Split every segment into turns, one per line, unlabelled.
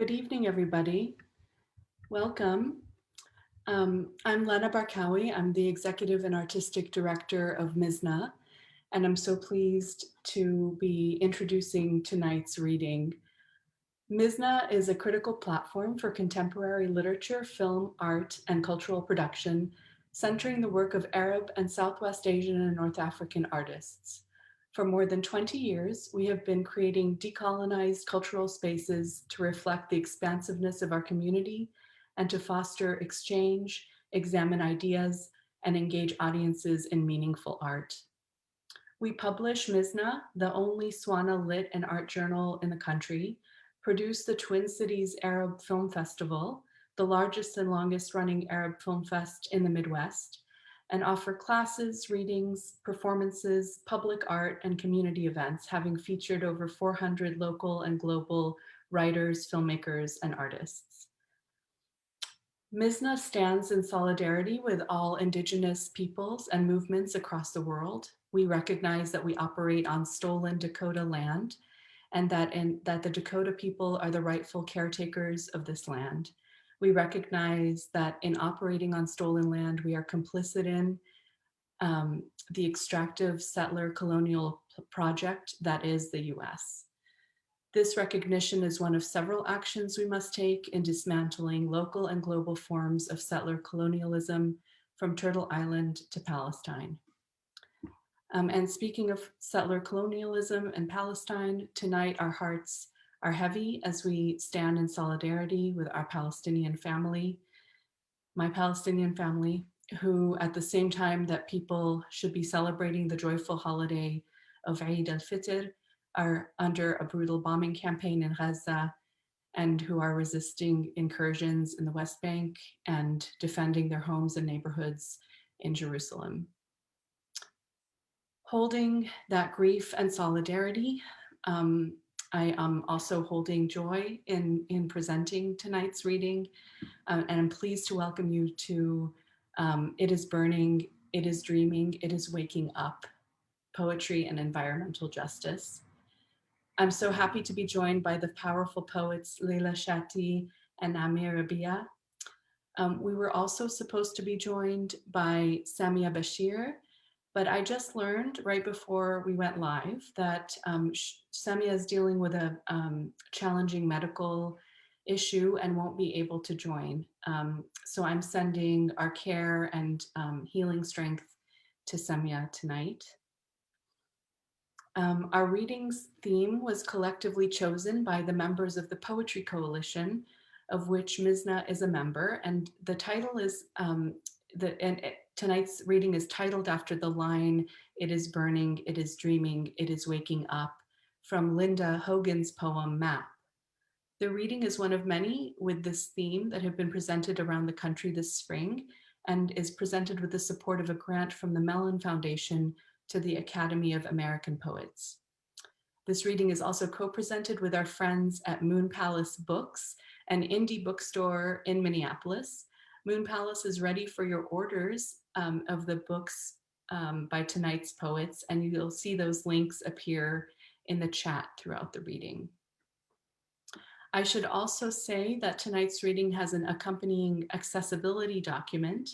Good evening, everybody. Welcome. I'm Lena Barkawi. I'm the Executive and Artistic Director of Mizna, and I'm so pleased to be introducing tonight's reading. Mizna is a critical platform for contemporary literature, film, art, and cultural production, centering the work of Arab and Southwest Asian and North African artists. For more than 20 years, we have been creating decolonized cultural spaces to reflect the expansiveness of our community and to foster exchange, examine ideas, and engage audiences in meaningful art. We publish Mizna, the only Swana lit and art journal in the country, produce the Twin Cities Arab Film Festival, the largest and longest running Arab film fest in the Midwest, and offer classes, readings, performances, public art, and community events, having featured over 400 local and global writers, filmmakers, and artists. Mizna stands in solidarity with all Indigenous peoples and movements across the world. We recognize that we operate on stolen Dakota land and that the Dakota people are the rightful caretakers of this land. We recognize that in operating on stolen land, we are complicit in the extractive settler colonial project that is the US. This recognition is one of several actions we must take in dismantling local and global forms of settler colonialism from Turtle Island to Palestine. And speaking of settler colonialism and Palestine, tonight our hearts are heavy as we stand in solidarity with our Palestinian family, my Palestinian family, who at the same time that people should be celebrating the joyful holiday of Eid al-Fitr, are under a brutal bombing campaign in Gaza and who are resisting incursions in the West Bank and defending their homes and neighborhoods in Jerusalem. Holding that grief and solidarity, I am also holding joy in presenting tonight's reading, and I'm pleased to welcome you to It is Burning, It is Dreaming, It is Waking Up, Poetry and Environmental Justice. I'm so happy to be joined by the powerful poets Leila Chatti and Amir Rabiyah. We were also supposed to be joined by Samiya Bashir, but I just learned right before we went live that Samiya is dealing with a challenging medical issue and won't be able to join. So I'm sending our care and healing strength to Samiya tonight. Our readings theme was collectively chosen by the members of the Poetry Coalition, of which Mizna is a member, and the title is, tonight's reading is titled after the line, "It is burning, it is dreaming, it is waking up," from Linda Hogan's poem, Map. The reading is one of many with this theme that have been presented around the country this spring and is presented with the support of a grant from the Mellon Foundation to the Academy of American Poets. This reading is also co-presented with our friends at Moon Palace Books, an indie bookstore in Minneapolis. Moon Palace is ready for your orders of the books by tonight's poets, and you'll see those links appear in the chat throughout the reading. I should also say that tonight's reading has an accompanying accessibility document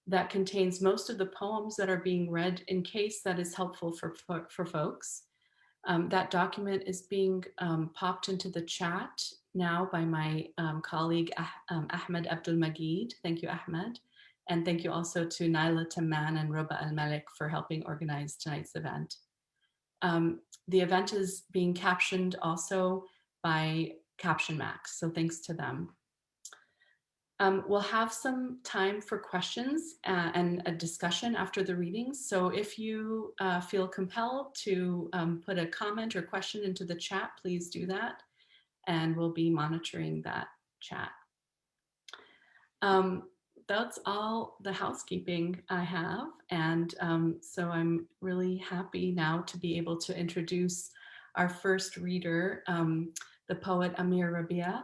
that contains most of the poems that are being read in case that is helpful for folks. That document is being popped into the chat now by my colleague Ahmed Abdul Magid. Thank you, Ahmed. And thank you also to Naila Taman and Roba Al-Malik for helping organize tonight's event. The event is being captioned also by Caption Max, so thanks to them. We'll have some time for questions and a discussion after the readings. So if you feel compelled to put a comment or question into the chat, please do that. And we'll be monitoring that chat. That's all the housekeeping I have. And so I'm really happy now to be able to introduce our first reader, the poet Amir Rabiyah.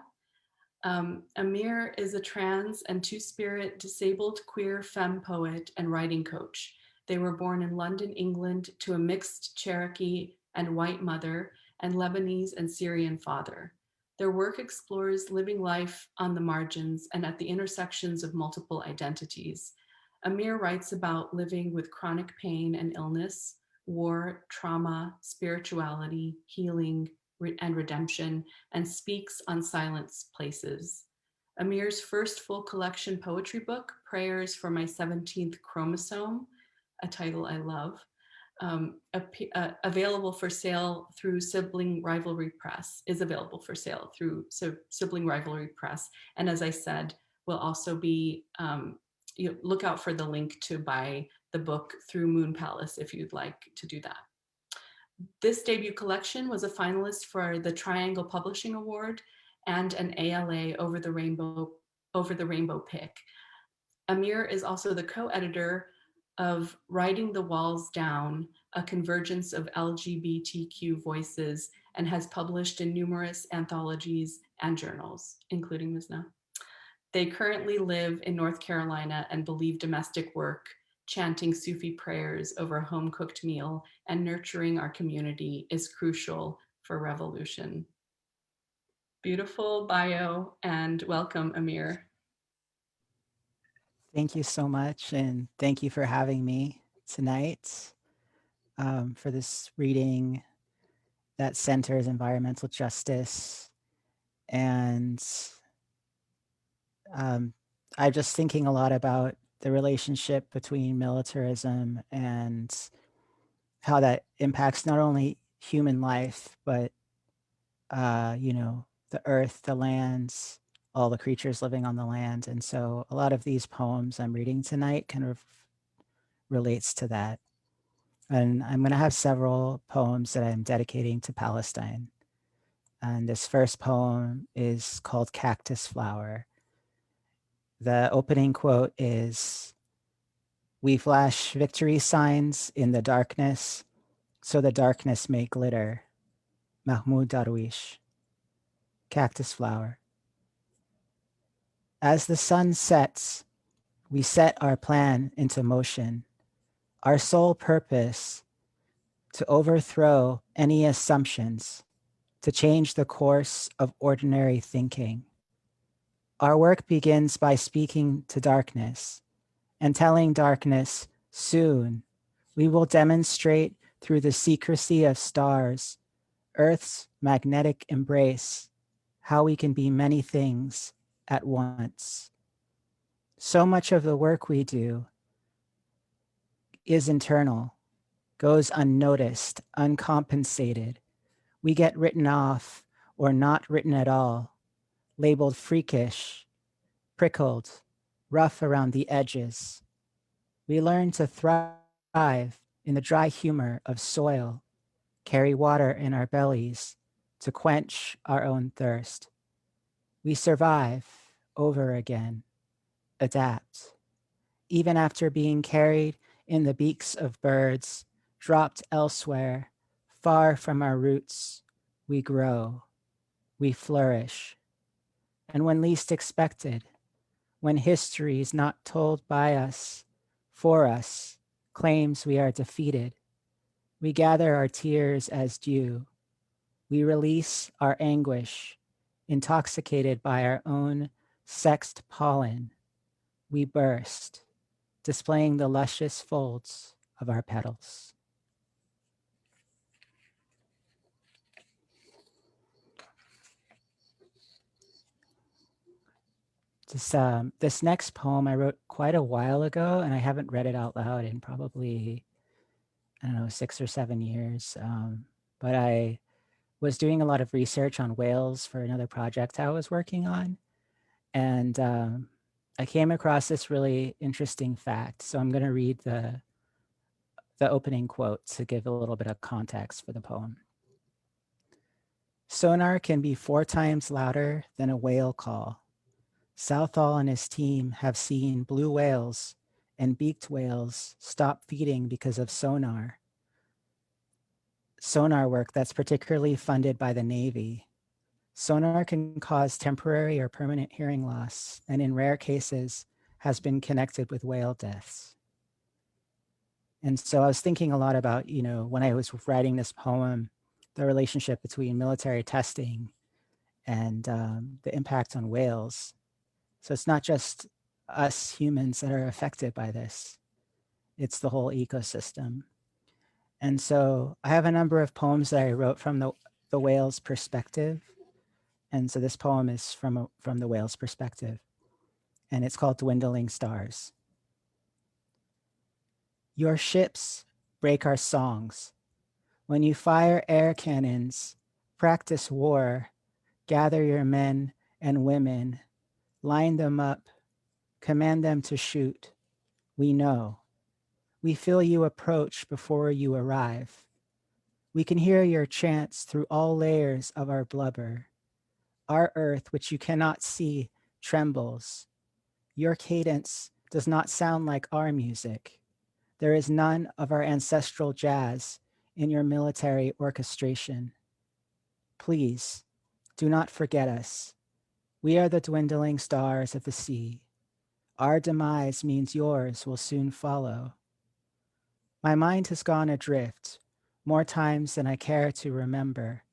Amir is a trans and two-spirit disabled queer femme poet and writing coach. They were born in London, England to a mixed Cherokee and white mother and Lebanese and Syrian father. Their work explores living life on the margins and at the intersections of multiple identities. Amir writes about living with chronic pain and illness, war, trauma, spirituality, healing, and redemption, and speaks on silent places. Amir's first full collection poetry book, Prayers for My 17th Chromosome, a title I love, available for sale through Sibling Rivalry Press, is available for sale through Sibling Rivalry Press. And as I said, will also be, look out for the link to buy the book through Moon Palace if you'd like to do that. This debut collection was a finalist for the Triangle Publishing Award and an ALA Over the Rainbow Pick. Amir is also the co-editor of Writing the Walls Down, a convergence of LGBTQ voices, and has published in numerous anthologies and journals, including Mizna. They currently live in North Carolina and believe domestic work, chanting Sufi prayers over a home-cooked meal, and nurturing our community is crucial for revolution. Beautiful bio, and welcome, Amir.
Thank you so much, and thank you for having me tonight for this reading that centers environmental justice. And I'm just thinking a lot about the relationship between militarism and how that impacts not only human life, but, the earth, the lands, all the creatures living on the land. And so a lot of these poems I'm reading tonight kind of relates to that. And I'm going to have several poems that I'm dedicating to Palestine. And this first poem is called Cactus Flower. The opening quote is, "We flash victory signs in the darkness, so the darkness may glitter." Mahmoud Darwish. Cactus Flower. As the sun sets, we set our plan into motion, our sole purpose to overthrow any assumptions, to change the course of ordinary thinking. Our work begins by speaking to darkness and telling darkness, soon we will demonstrate through the secrecy of stars, Earth's magnetic embrace, how we can be many things at once. So much of the work we do is internal, goes unnoticed, uncompensated. We get written off or not written at all, labeled freakish, prickled, rough around the edges. We learn to thrive in the dry humor of soil, carry water in our bellies to quench our own thirst. We survive over again, adapt. Even after being carried in the beaks of birds, dropped elsewhere, far from our roots, we grow, we flourish. And when least expected, when history is not told by us, for us, claims we are defeated, we gather our tears as dew. We release our anguish, intoxicated by our own sexed pollen. We burst, displaying the luscious folds of our petals. This next poem I wrote quite a while ago, and I haven't read it out loud in probably, I don't know, 6 or 7 years. But I was doing a lot of research on whales for another project I was working on. And I came across this really interesting fact. So I'm going to read the opening quote to give a little bit of context for the poem. Sonar can be 4 times louder than a whale call. Southall and his team have seen blue whales and beaked whales stop feeding because of sonar. Sonar work that's particularly funded by the Navy. Sonar can cause temporary or permanent hearing loss, and in rare cases has been connected with whale deaths. And so I was thinking a lot about, when I was writing this poem, the relationship between military testing and the impact on whales. So it's not just us humans that are affected by this, it's the whole ecosystem. And so I have a number of poems that I wrote from the whale's perspective. And so this poem is from the whale's perspective, and it's called Dwindling Stars. Your ships break our songs. When you fire air cannons, practice war, gather your men and women, line them up, command them to shoot. We know. We feel you approach before you arrive. We can hear your chants through all layers of our blubber. Our earth, which you cannot see, trembles. Your cadence does not sound like our music. There is none of our ancestral jazz in your military orchestration. Please, do not forget us. We are the dwindling stars of the sea. Our demise means yours will soon follow. My mind has gone adrift, more times than I care to remember.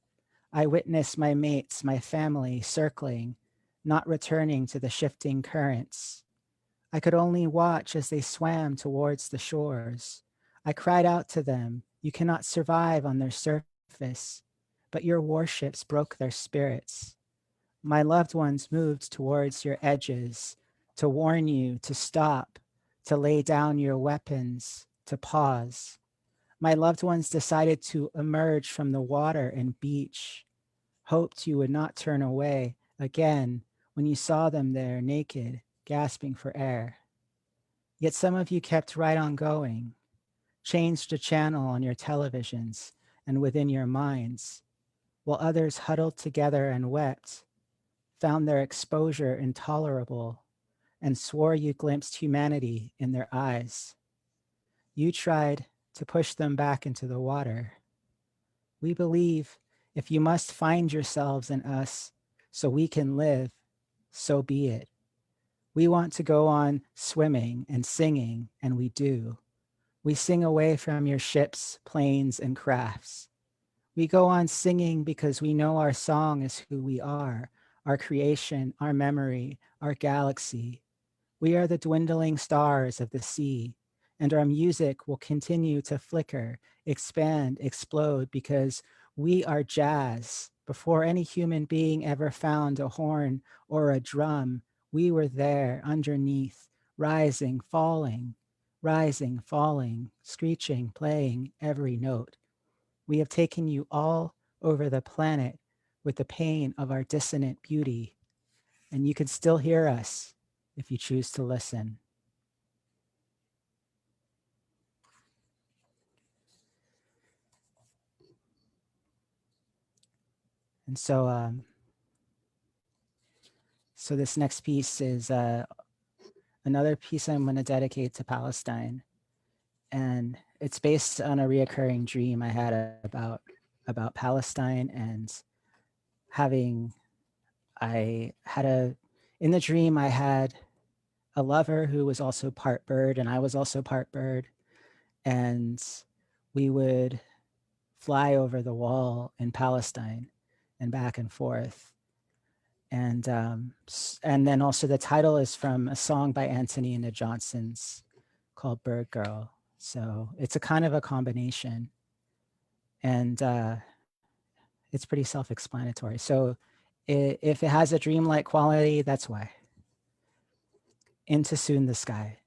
I witness my mates, my family circling, not returning to the shifting currents. I could only watch as they swam towards the shores. I cried out to them, you cannot survive on their surface, but your warships broke their spirits. My loved ones moved towards your edges to warn you to stop, to lay down your weapons, to pause. My loved ones decided to emerge from the water and beach, hoped you would not turn away again when you saw them there naked, gasping for air. Yet some of you kept right on going, changed a channel on your televisions and within your minds, while others huddled together and wept, found their exposure intolerable, and swore you glimpsed humanity in their eyes. You tried to push them back into the water. We believe if you must find yourselves in us so we can live, so be it. We want to go on swimming and singing, and we do. We sing away from your ships, planes, and crafts. We go on singing because we know our song is who we are, our creation, our memory, our galaxy. We are the dwindling stars of the sea, and our music will continue to flicker, expand, explode, because we are jazz. Before any human being ever found a horn or a drum, we were there underneath, rising, falling, screeching, playing every note. We have taken you all over the planet with the pain of our dissonant beauty, and you can still hear us if you choose to listen. And so this next piece is another piece I'm going to dedicate to Palestine, and it's based on a reoccurring dream I had about Palestine and having. In the dream I had a lover who was also part bird, and I was also part bird, and we would fly over the wall in Palestine and back and forth. And then also the title is from a song by Anthony and the Johnsons called Bird Girl. So it's a kind of a combination, and it's pretty self-explanatory. So if it has a dreamlike quality, that's why. Into soon the sky.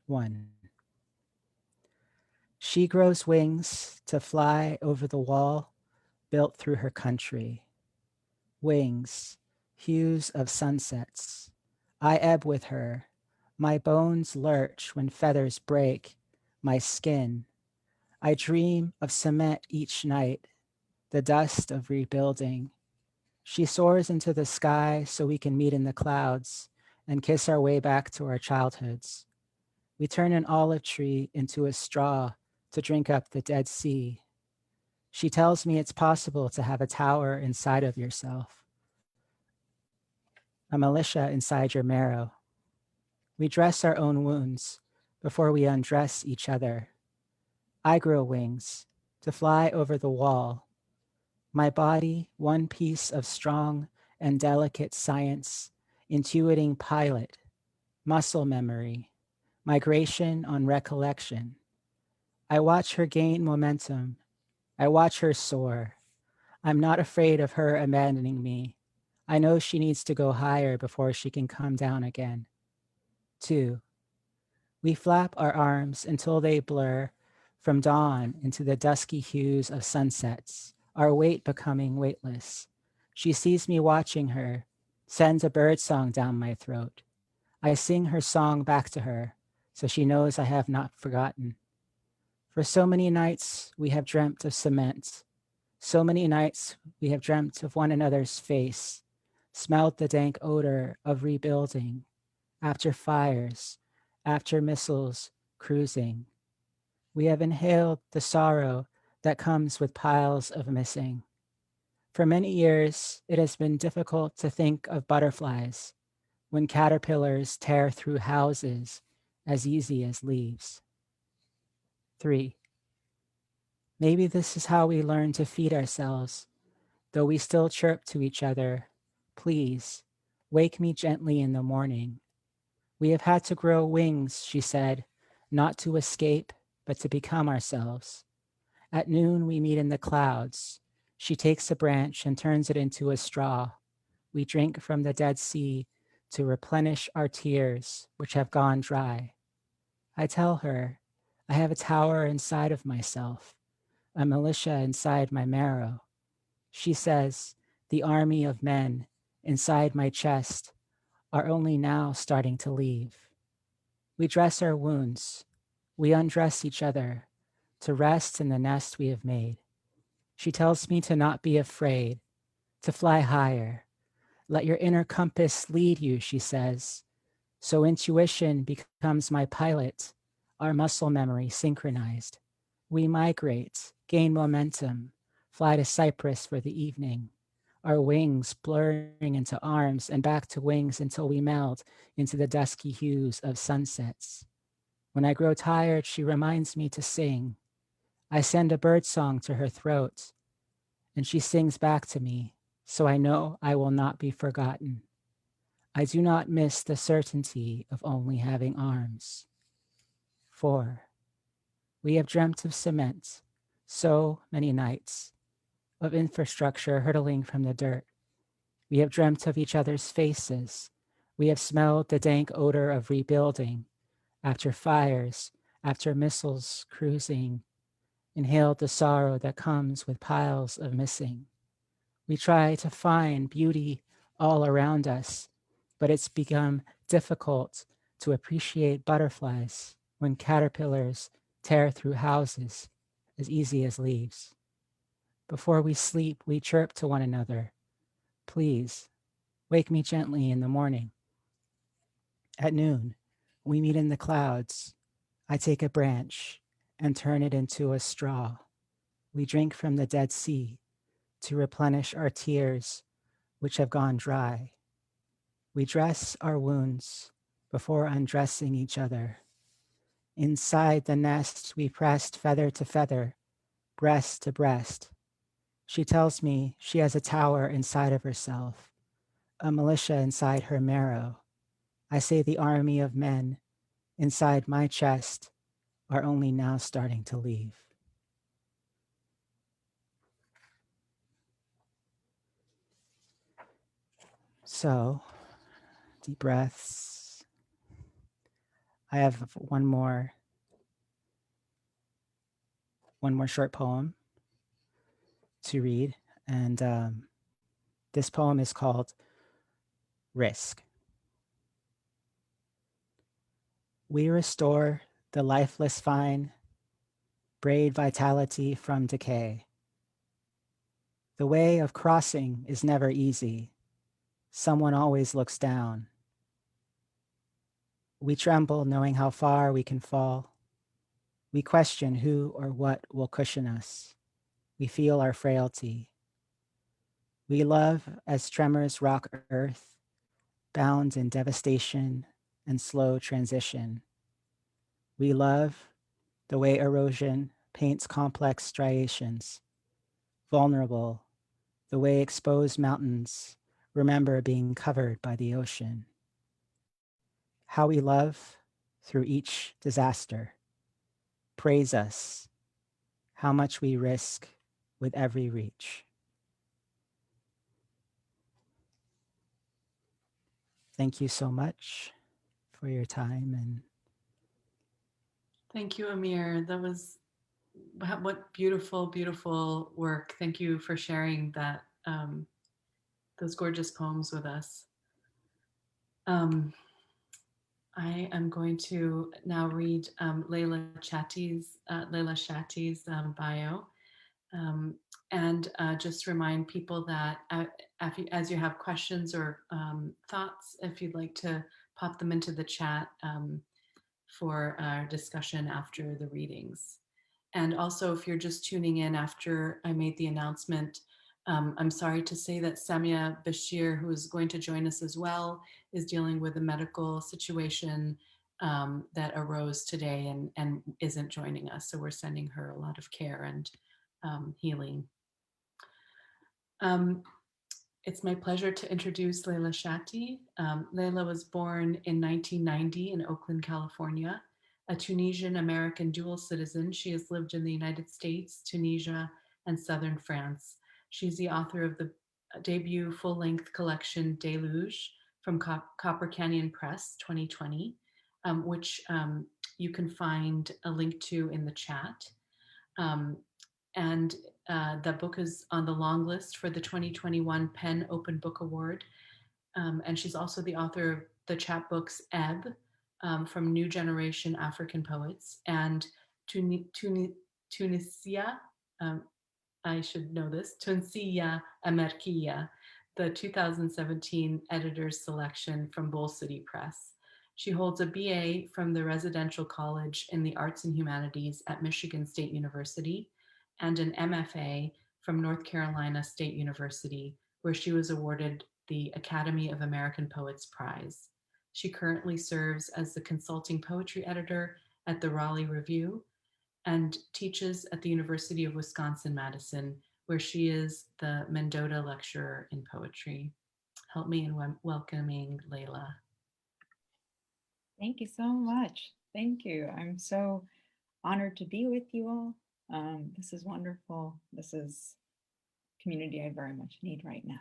1. She grows wings to fly over the wall built through her country. Wings, hues of sunsets. I ebb with her. My bones lurch when feathers break my skin. I dream of cement each night, the dust of rebuilding. She soars into the sky so we can meet in the clouds and kiss our way back to our childhoods. We turn an olive tree into a straw to drink up the Dead Sea. She tells me it's possible to have a tower inside of yourself, a militia inside your marrow. We dress our own wounds before we undress each other. I grow wings to fly over the wall. My body, one piece of strong and delicate science, intuiting pilot, muscle memory, migration on recollection. I watch her gain momentum. I watch her soar. I'm not afraid of her abandoning me. I know she needs to go higher before she can come down again. 2. We flap our arms until they blur from dawn into the dusky hues of sunsets, our weight becoming weightless. She sees me watching her, sends a bird song down my throat. I sing her song back to her, so she knows I have not forgotten. For so many nights we have dreamt of cement. So many nights we have dreamt of one another's face, smelled the dank odor of rebuilding, after fires, after missiles cruising. We have inhaled the sorrow that comes with piles of missing. For many years, it has been difficult to think of butterflies when caterpillars tear through houses as easy as leaves. 3. Maybe this is how we learn to feed ourselves, though we still chirp to each other. Please, wake me gently in the morning. We have had to grow wings, she said, not to escape, but to become ourselves. At noon, we meet in the clouds. She takes a branch and turns it into a straw. We drink from the Dead Sea to replenish our tears, which have gone dry. I tell her, I have a tower inside of myself, a militia inside my marrow. She says, the army of men inside my chest are only now starting to leave. We dress our wounds. We undress each other to rest in the nest we have made. She tells me to not be afraid, to fly higher. Let your inner compass lead you, she says. So intuition becomes my pilot, our muscle memory synchronized. We migrate, gain momentum, fly to Cyprus for the evening, our wings blurring into arms and back to wings until we meld into the dusky hues of sunsets. When I grow tired, she reminds me to sing. I send a bird song to her throat, and she sings back to me, so I know I will not be forgotten. I do not miss the certainty of only having arms. 4. We have dreamt of cement, so many nights, of infrastructure hurtling from the dirt. We have dreamt of each other's faces. We have smelled the dank odor of rebuilding, after fires, after missiles cruising, inhaled the sorrow that comes with piles of missing. We try to find beauty all around us, but it's become difficult to appreciate butterflies when caterpillars tear through houses as easy as leaves. Before we sleep, we chirp to one another. Please, wake me gently in the morning. At noon, we meet in the clouds. I take a branch and turn it into a straw. We drink from the Dead Sea to replenish our tears, which have gone dry. We dress our wounds before undressing each other. Inside the nest, we pressed feather to feather, breast to breast. She tells me she has a tower inside of herself, a militia inside her marrow. I say the army of men inside my chest are only now starting to leave. So, deep breaths. I have one more short poem to read, and this poem is called Risk. We restore the lifeless vine, braid vitality from decay. The way of crossing is never easy. Someone always looks down. We tremble knowing how far we can fall. We question who or what will cushion us. We feel our frailty. We love as tremors rock earth, bound in devastation and slow transition. We love the way erosion paints complex striations, vulnerable the way exposed mountains remember being covered by the ocean. How we love through each disaster. Praise us, how much we risk with every reach. Thank you so much for your time. And
Thank you, Amir. That was what beautiful, beautiful work. Thank you for sharing that those gorgeous poems with us. I am going to now read Leila Chatti's bio, um, and just remind people that as you have questions or thoughts, if you'd like to pop them into the chat for our discussion after the readings. And also, if you're just tuning in after I made the announcement, I'm sorry to say that Samiya Bashir, who is going to join us as well, is dealing with a medical situation that arose today and isn't joining us. So we're sending her a lot of care and healing. It's my pleasure to introduce Leila Chatti. Leila was born in 1990 in Oakland, California. A Tunisian American dual citizen, she has lived in the United States, Tunisia, and southern France. She's the author of the debut full-length collection Deluge from Copper Canyon Press 2020, which you can find a link to in the chat. And the book is on the long list for the 2021 Penn Open Book Award. And she's also the author of the chapbooks Ebb from New Generation African Poets and Tunisia, I should know this, Tunisia Amerkia, the 2017 editor's selection from Bull City Press. She holds a BA from the Residential College in the Arts and Humanities at Michigan State University and an MFA from North Carolina State University, where she was awarded the Academy of American Poets Prize. She currently serves as the consulting poetry editor at the Raleigh Review and teaches at the University of Wisconsin-Madison, where she is the Mendota Lecturer in Poetry. Help me in welcoming Leila.
Thank you so much. Thank you. I'm so honored to be with you all. This is wonderful. This is community I very much need right now.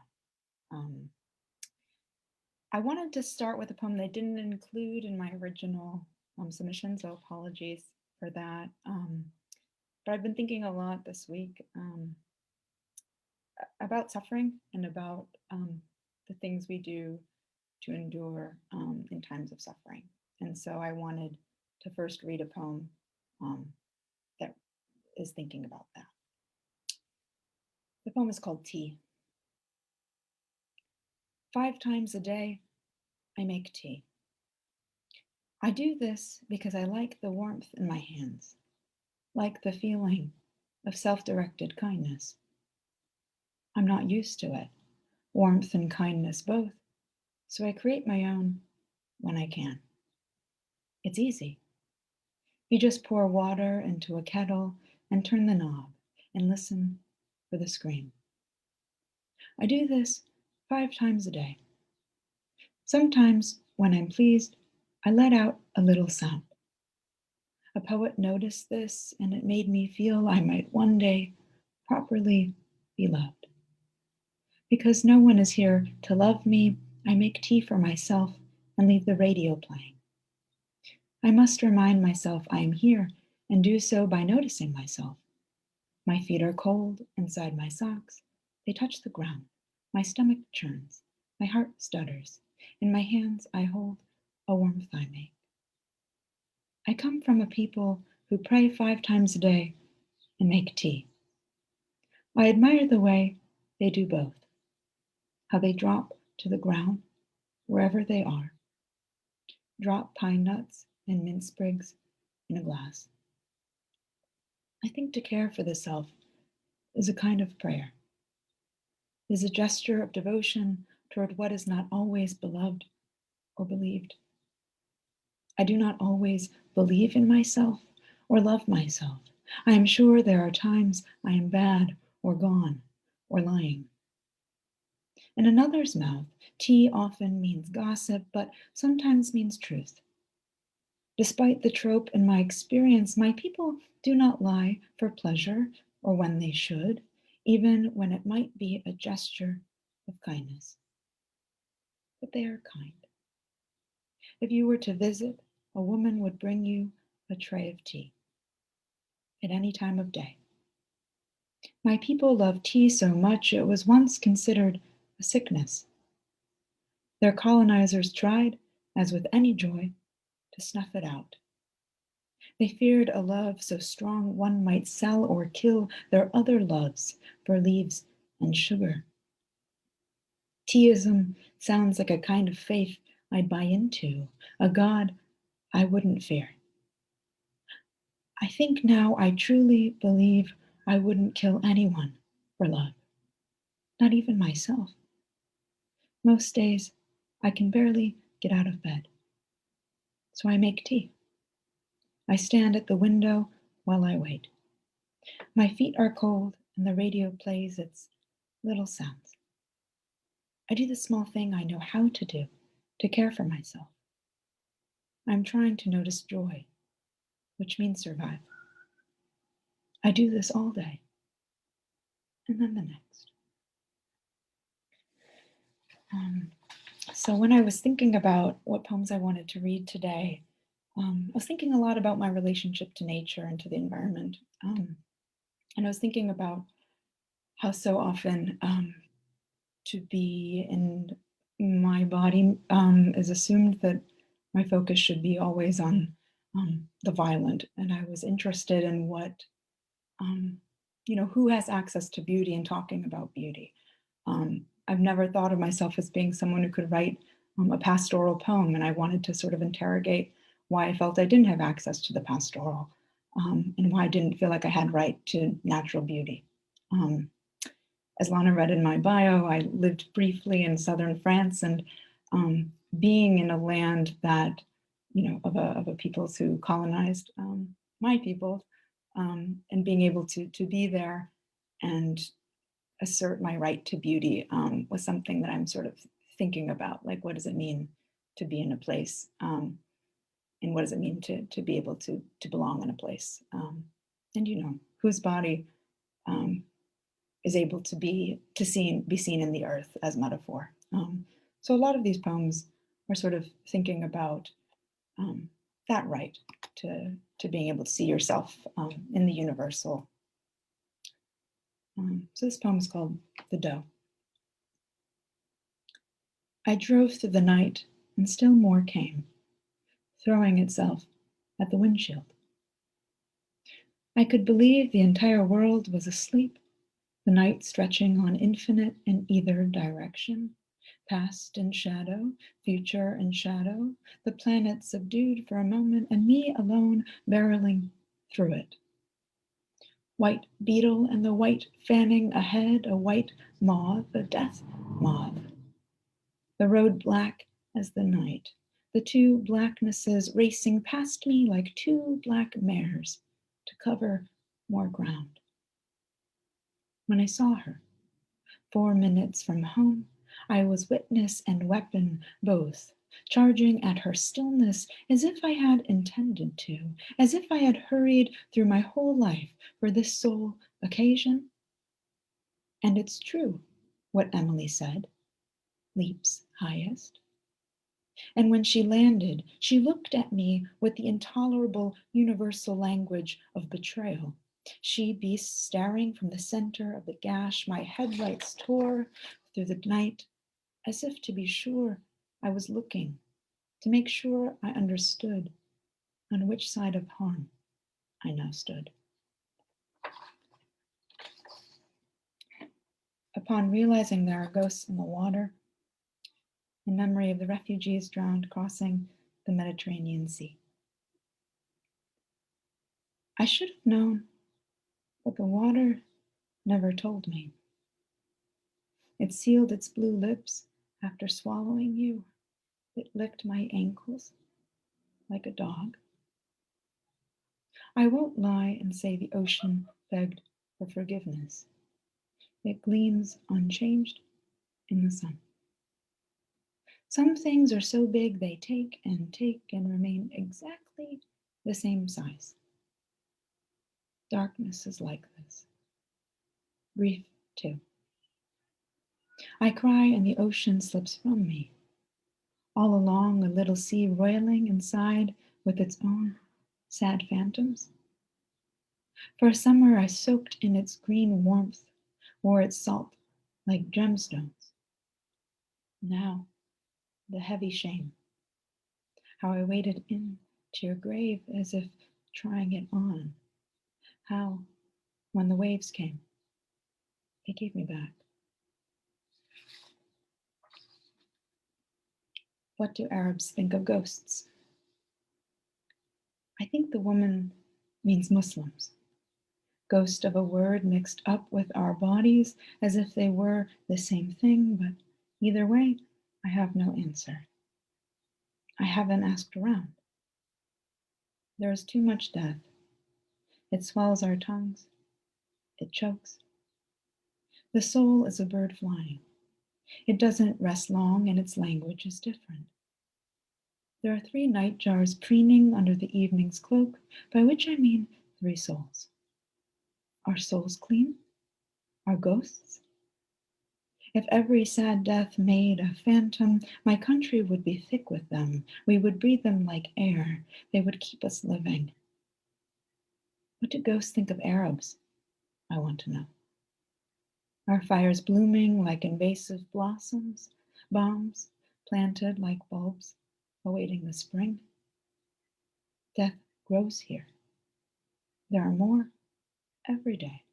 I wanted to start with a poem that I didn't include in my original submission, so apologies for that. But I've been thinking a lot this week about suffering and about the things we do to endure in times of suffering. And so I wanted to first read a poem that is thinking about that. The poem is called Tea. 5 times a day, I make tea. I do this because I like the warmth in my hands, like the feeling of self-directed kindness. I'm not used to it, warmth and kindness both, so I create my own when I can. It's easy. You just pour water into a kettle and turn the knob and listen for the scream. I do this 5 times a day. Sometimes, when I'm pleased, I let out a little sound. A poet noticed this, and it made me feel I might one day properly be loved. Because no one is here to love me, I make tea for myself and leave the radio playing. I must remind myself I am here and do so by noticing myself. My feet are cold inside my socks. They touch the ground. My stomach churns. My heart stutters. In my hands I hold a warmth I make. I come from a people who pray 5 times a day and make tea. I admire the way they do both, how they drop to the ground wherever they are, drop pine nuts and mint sprigs in a glass. I think to care for the self is a kind of prayer, is a gesture of devotion toward what is not always beloved or believed. I do not always believe in myself or love myself. I am sure there are times I am bad or gone or lying. In another's mouth, tea often means gossip, but sometimes means truth. Despite the trope in my experience, my people do not lie for pleasure or when they should, even when it might be a gesture of kindness. But they are kind. If you were to visit, a woman would bring you a tray of tea at any time of day. My people love tea so much it was once considered a sickness. Their colonizers tried, as with any joy, to snuff it out. They feared a love so strong one might sell or kill their other loves for leaves and sugar. Teaism sounds like a kind of faith I'd buy into, a God I wouldn't fear. I think now I truly believe I wouldn't kill anyone for love, not even myself. Most days, I can barely get out of bed. So I make tea. I stand at the window while I wait. My feet are cold and the radio plays its little sounds. I do the small thing I know how to do to care for myself. I'm trying to notice joy, which means survive. I do this all day, and then the next. So when I was thinking about what poems I wanted to read today, I was thinking a lot about my relationship to nature and to the environment. And I was thinking about how so often to be in my body is assumed that my focus should be always on the violent. And I was interested in what, who has access to beauty and talking about beauty. I've never thought of myself as being someone who could write a pastoral poem, and I wanted to sort of interrogate why I felt I didn't have access to the pastoral, and why I didn't feel like I had right to natural beauty. As Lana read in my bio, I lived briefly in southern France, and being in a land that, of a peoples who colonized my people, and being able to be there and assert my right to beauty was something that I'm sort of thinking about. Like, what does it mean to be in a place? And what does it mean to be able to belong in a place? And whose body is able to be seen in the earth as metaphor. So a lot of these poems are sort of thinking about that right to being able to see yourself in the universal. So this poem is called The Doe. I drove through the night, and still more came, throwing itself at the windshield. I could believe the entire world was asleep, the night stretching on infinite in either direction, past and shadow, future and shadow, the planet subdued for a moment, and me alone barreling through it. White beetle and the white fanning ahead, a white moth, a death moth. The road black as the night, the two blacknesses racing past me like two black mares to cover more ground. When I saw her, 4 minutes from home, I was witness and weapon both, charging at her stillness as if I had intended to, as if I had hurried through my whole life for this sole occasion. And it's true, what Emily said, leaps highest. And when she landed, she looked at me with the intolerable universal language of betrayal. She beast staring from the center of the gash my headlights tore through the night, as if to be sure I was looking, to make sure I understood on which side of harm I now stood. Upon realizing there are ghosts in the water, in memory of the refugees drowned crossing the Mediterranean Sea. I should have known, but the water never told me. It sealed its blue lips after swallowing you. It licked my ankles like a dog. I won't lie and say the ocean begged for forgiveness. It gleams unchanged in the sun. Some things are so big they take and remain exactly the same size. Darkness is like this. Grief, too. I cry and the ocean slips from me. All along, a little sea roiling inside with its own sad phantoms. For a summer, I soaked in its green warmth, wore its salt like gemstones. Now, the heavy shame. How I waded in to your grave as if trying it on. How, when the waves came, they gave me back. What do Arabs think of ghosts? I think the woman means Muslims. Ghost of a word mixed up with our bodies as if they were the same thing, but either way, I have no answer. I haven't asked around. There is too much death. It swells our tongues. It chokes. The soul is a bird flying. It doesn't rest long and its language is different. There are 3 night jars preening under the evening's cloak, by which I mean 3 souls. Are souls clean? Are ghosts? If every sad death made a phantom, my country would be thick with them. We would breathe them like air. They would keep us living. What do ghosts think of Arabs? I want to know. Are fires blooming like invasive blossoms, bombs planted like bulbs, awaiting the spring? Death grows here. There are more every day.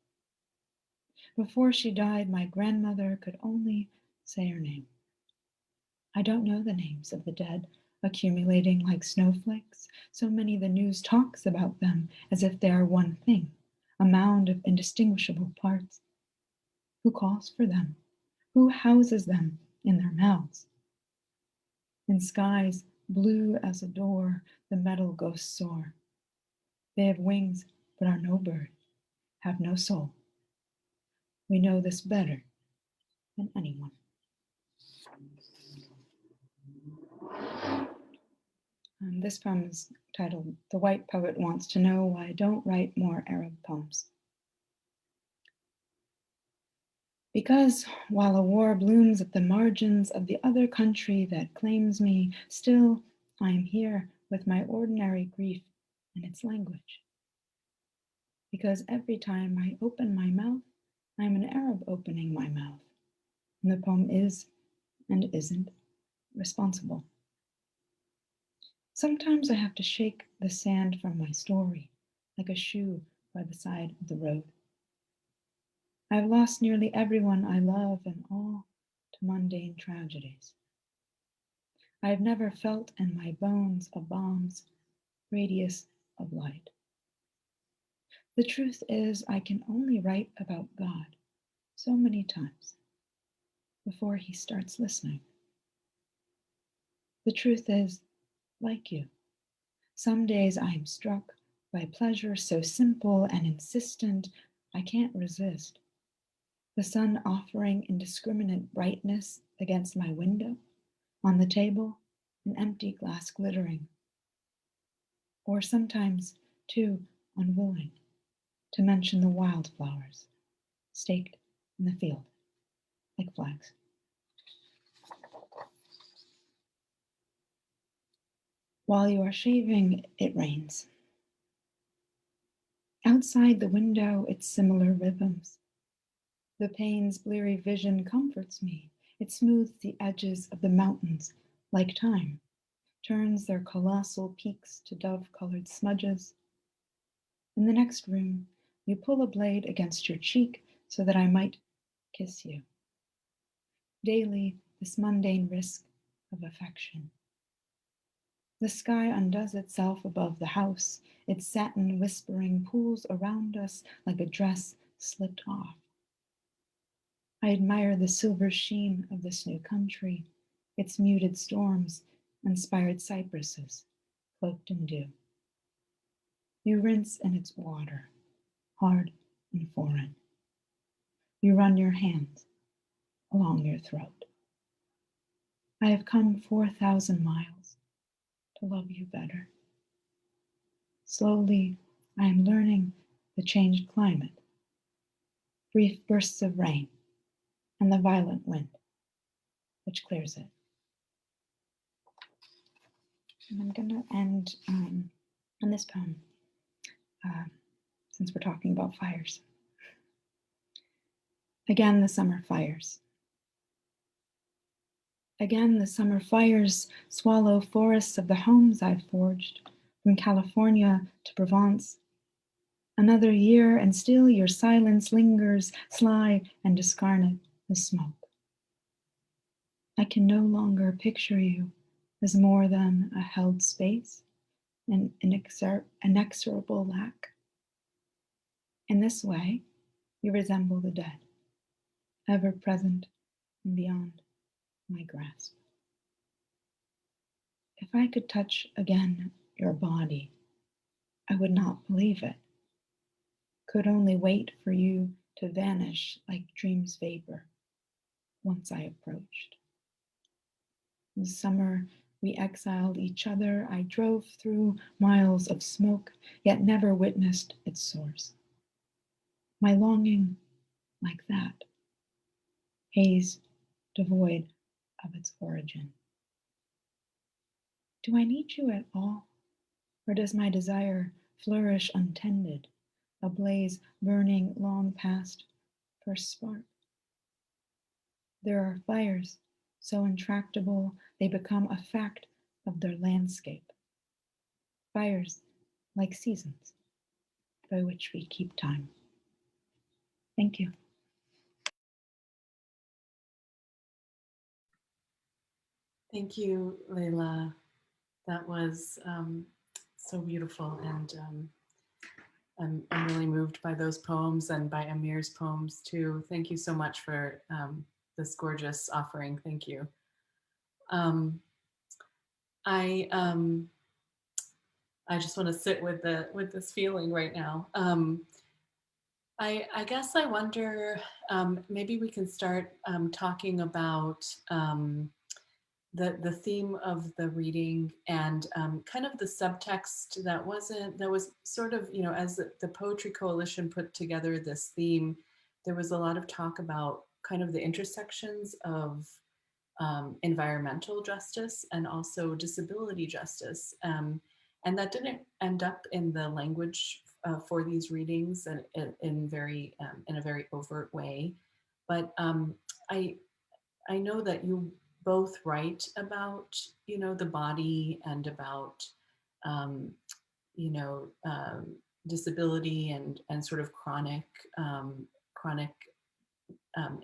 Before she died, my grandmother could only say her name. I don't know the names of the dead, accumulating like snowflakes. So many the news talks about them as if they are one thing, a mound of indistinguishable parts. Who calls for them? Who houses them in their mouths? In skies blue as a door, the metal ghosts soar. They have wings, but are no bird, have no soul. We know this better than anyone. This poem is titled, "The White Poet Wants to Know Why I Don't Write More Arab Poems." Because while a war blooms at the margins of the other country that claims me, still I am here with my ordinary grief and its language. Because every time I open my mouth, I am an Arab opening my mouth, and the poem is and isn't responsible. Sometimes I have to shake the sand from my story, like a shoe by the side of the road. I have lost nearly everyone I love and all to mundane tragedies. I have never felt in my bones a bomb's radius of light. The truth is, I can only write about God so many times before he starts listening. The truth is, like you, some days I am struck by pleasure so simple and insistent I can't resist. The sun offering indiscriminate brightness against my window, on the table, an empty glass glittering. Or sometimes, too unwilling to mention the wildflowers staked in the field like flags. While you are shaving, it rains. Outside the window, it's similar rhythms. The pain's bleary vision comforts me. It smooths the edges of the mountains like time, turns their colossal peaks to dove-colored smudges. In the next room, you pull a blade against your cheek so that I might kiss you. Daily, this mundane risk of affection. The sky undoes itself above the house, its satin whispering pools around us like a dress slipped off. I admire the silver sheen of this new country, its muted storms, inspired cypresses, cloaked in dew. You rinse in its water, hard and foreign. You run your hands along your throat. I have come 4,000 miles to love you better. Slowly, I am learning the changed climate, brief bursts of rain, and the violent wind, which clears it. And I'm going to end on this poem, since we're talking about fires. Again, the summer fires. Again, the summer fires swallow forests of the homes I've forged, from California to Provence. Another year, and still your silence lingers, sly and discarnate as smoke. I can no longer picture you as more than a held space, an inexorable lack. In this way, you resemble the dead, ever present and beyond my grasp. If I could touch again your body, I would not believe it, could only wait for you to vanish like dream's vapor once I approached. In summer, we exiled each other. I drove through miles of smoke, yet never witnessed its source. My longing, like that, haze devoid of its origin. Do I need you at all? Or does my desire flourish untended, a blaze burning long past first spark? There are fires so intractable they become a fact of their landscape. Fires like seasons by which we keep time. Thank you.
Thank you, Leila. That was so beautiful, and I'm really moved by those poems and by Amir's poems too. Thank you so much for this gorgeous offering. Thank you. I just want to sit with this feeling right now. I guess I wonder, maybe we can start talking about the theme of the reading, and kind of the subtext that was sort of, as the Poetry Coalition put together this theme, there was a lot of talk about kind of the intersections of environmental justice and also disability justice. And that didn't end up in the language for these readings and in a very overt way. But I know that you both write about, the body and about, you know, disability and sort of chronic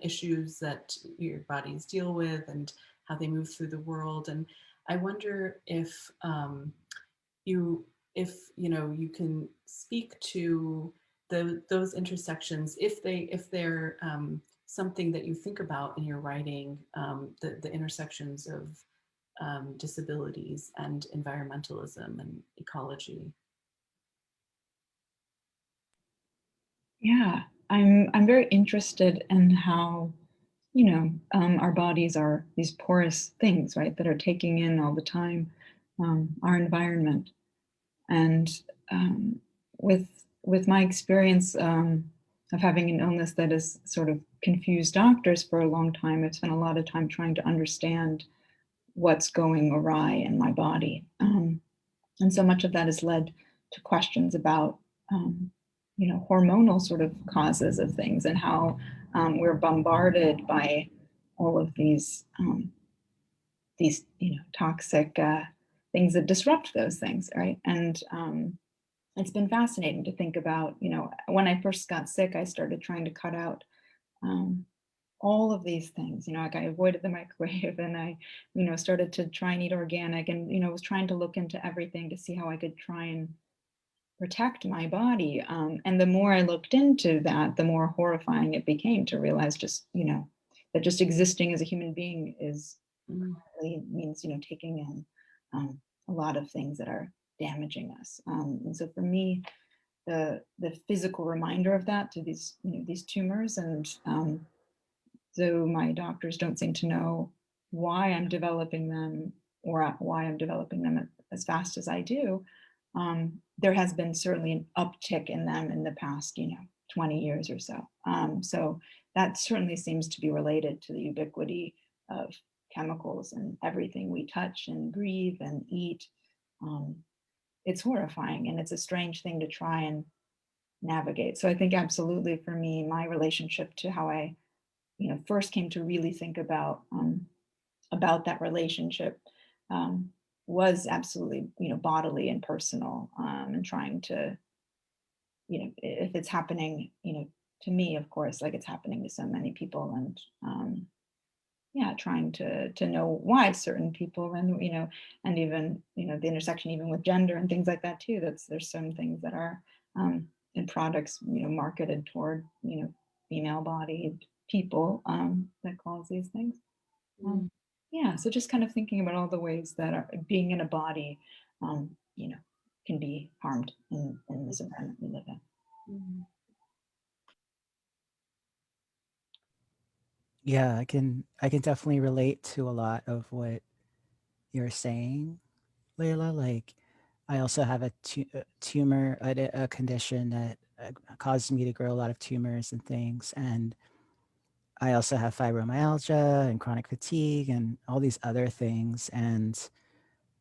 issues that your bodies deal with and how they move through the world. And I wonder if you can speak to those intersections, if they're something that you think about in your writing, the intersections of disabilities and environmentalism and ecology.
Yeah, I'm very interested in how, our bodies are these porous things, right, that are taking in all the time our environment. And with my experience of having an illness that has sort of confused doctors for a long time, I've spent a lot of time trying to understand what's going awry in my body. And so much of that has led to questions about, hormonal sort of causes of things, and how we're bombarded by all of these toxic things that disrupt those things, right? And it's been fascinating to think about, when I first got sick, I started trying to cut out all of these things, like I avoided the microwave, and I, started to try and eat organic, and, was trying to look into everything to see how I could try and protect my body. And the more I looked into that, the more horrifying it became to realize just, that just existing as a human being is really means, taking in a lot of things that are damaging us. And so for me, the physical reminder of that, to these tumors, and though my doctors don't seem to know why I'm developing them, or why I'm developing them as fast as I do, there has been certainly an uptick in them in the past, 20 years or so. So that certainly seems to be related to the ubiquity of chemicals and everything we touch and breathe and eat. Um, it's horrifying, and it's a strange thing to try and navigate. So I think absolutely for me, my relationship to how I, first came to really think about that relationship, um, was absolutely, bodily and personal, and trying to, if it's happening, to me, of course, like it's happening to so many people, and yeah, trying to know why certain people, and and even the intersection even with gender and things like that too. There's some things that are, in products, marketed toward, female bodied people, that cause these things. um,
Mm.
yeah, so just kind of thinking about all the ways that being in a body, can be harmed in this environment we live in.
Mm.
Yeah, I can definitely relate to a lot of what you're saying, Layla. Like, I also have a tumor, a condition that causes me to grow a lot of tumors and things, and I also have fibromyalgia and chronic fatigue and all these other things. And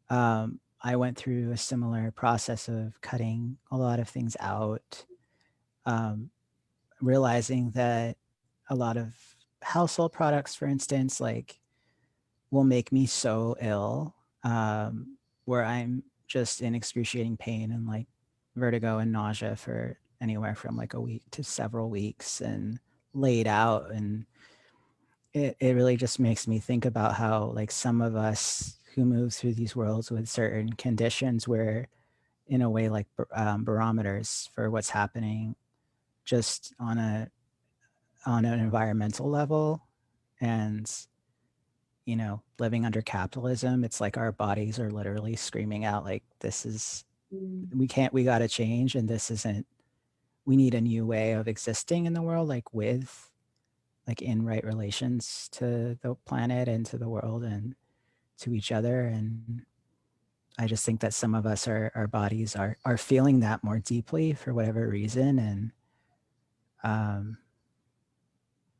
I went through a similar process of cutting a lot of things out, um, realizing that a lot of household products, for instance, like will make me so ill, where I'm just in excruciating pain and like vertigo and nausea for anywhere from like a week to several weeks and laid out. And it really just makes me think about how like some of us who move through these worlds with certain conditions, we're in a way like barometers for what's happening just on an environmental level. And living under capitalism, it's like our bodies are literally screaming out like, this is,
Mm.
we got to change, and this isn't, we need a new way of existing in the world, like with, like in right relations to the planet and to the world and to each other. And I just think that some of us, our bodies are feeling that more deeply for whatever reason. And um,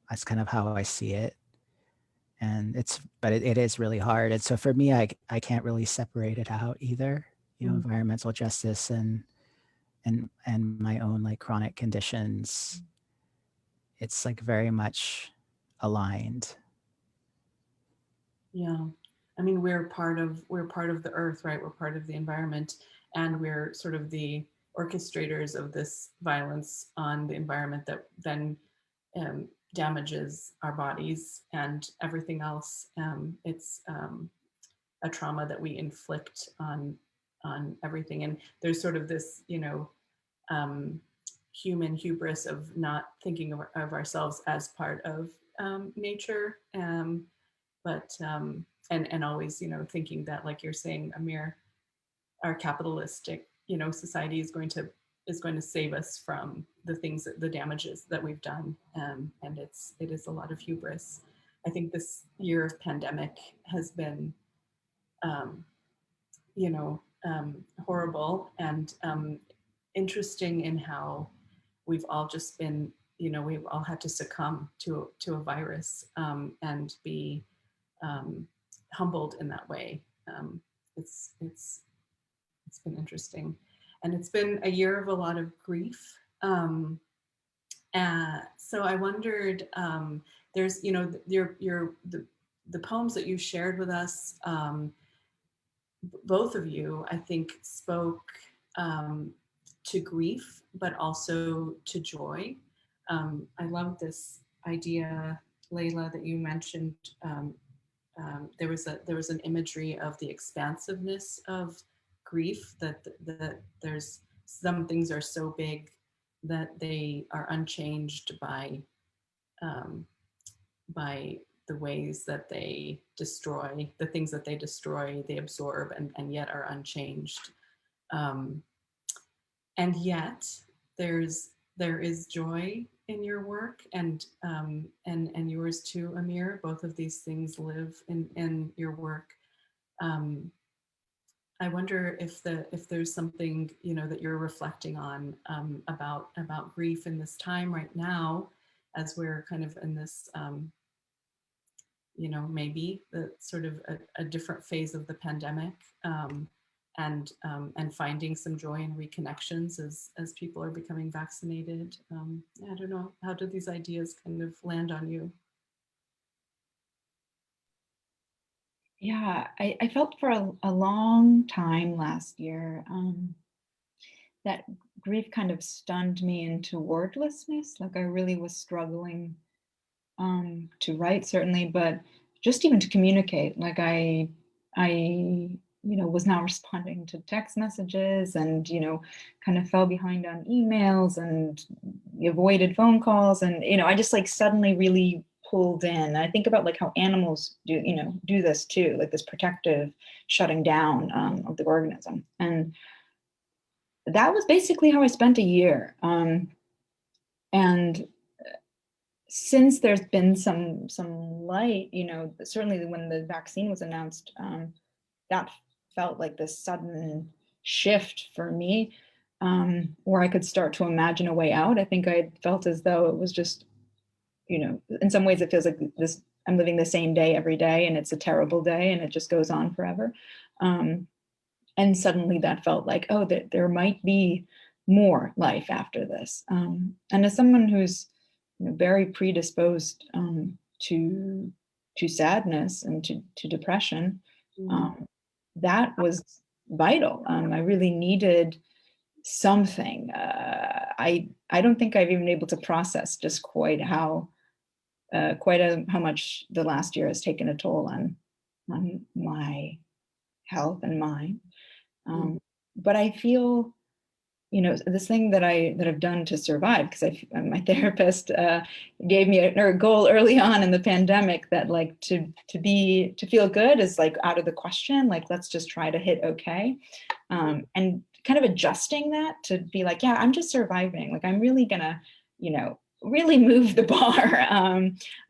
that's kind of how I see it. And but it is really hard. And so for me, I can't really separate it out either,
Mm.
environmental justice and my own like chronic conditions. It's like very much aligned.
Yeah. I mean, we're part of the earth, right? We're part of the environment, and we're sort of the orchestrators of this violence on the environment that then damages our bodies and everything else. It's a trauma that we inflict on everything, and there's sort of this, um, human hubris of not thinking of ourselves as part of nature, but and always, thinking that, like you're saying, Amir, our capitalistic, society is going to save us from the things the damages that we've done, and it is a lot of hubris. I think this year of pandemic has been, um, horrible and interesting in how we've all just been, we've all had to succumb to a virus, and be um, humbled in that way. It's it's it's been interesting, and it's been a year of a lot of grief. So I wondered, there's, the poems that you shared with us, both of you, I think, spoke um, to grief, but also to joy. I love this idea, Layla, that you mentioned. There was an imagery of the expansiveness of grief, that there's some things are so big that they are unchanged um, by the ways that they destroy, the things that they destroy, they absorb, and yet are unchanged. Um, and yet there is joy in your work, and yours too, Amir. Both of these things live in your work. Um, I wonder if there's something, you know, that you're reflecting on, about grief in this time right now, as we're kind of in this, you know, maybe the sort of a different phase of the pandemic, and finding some joy and reconnections as people are becoming vaccinated. Yeah, I don't know, how do these ideas kind of land on you?
Yeah, I felt for a long time last year that grief kind of stunned me into wordlessness. Like I really was struggling to write, certainly, but just even to communicate. Like I was not responding to text messages, and kind of fell behind on emails, and avoided phone calls, and I just like suddenly really pulled in. I think about like how animals do this too, like this protective shutting down of the organism. And that was basically how I spent a year. And since there's been some light, certainly when the vaccine was announced, that felt like this sudden shift for me, where I could start to imagine a way out. I think I felt as though it was just, in some ways it feels like this, I'm living the same day every day, and it's a terrible day, and it just goes on forever. And suddenly that felt like, oh, there might be more life after this. And as someone who's very predisposed to sadness and to depression, that was vital. I really needed something. I don't think I've even been able to process just quite how much the last year has taken a toll on my health and mind. But I feel, this thing that I've done to survive, because my therapist gave me a goal early on in the pandemic that like to feel good is like out of the question. Like, let's just try to hit okay. And kind of adjusting that to be like, yeah, I'm just surviving. Like, I'm really gonna, really move the bar.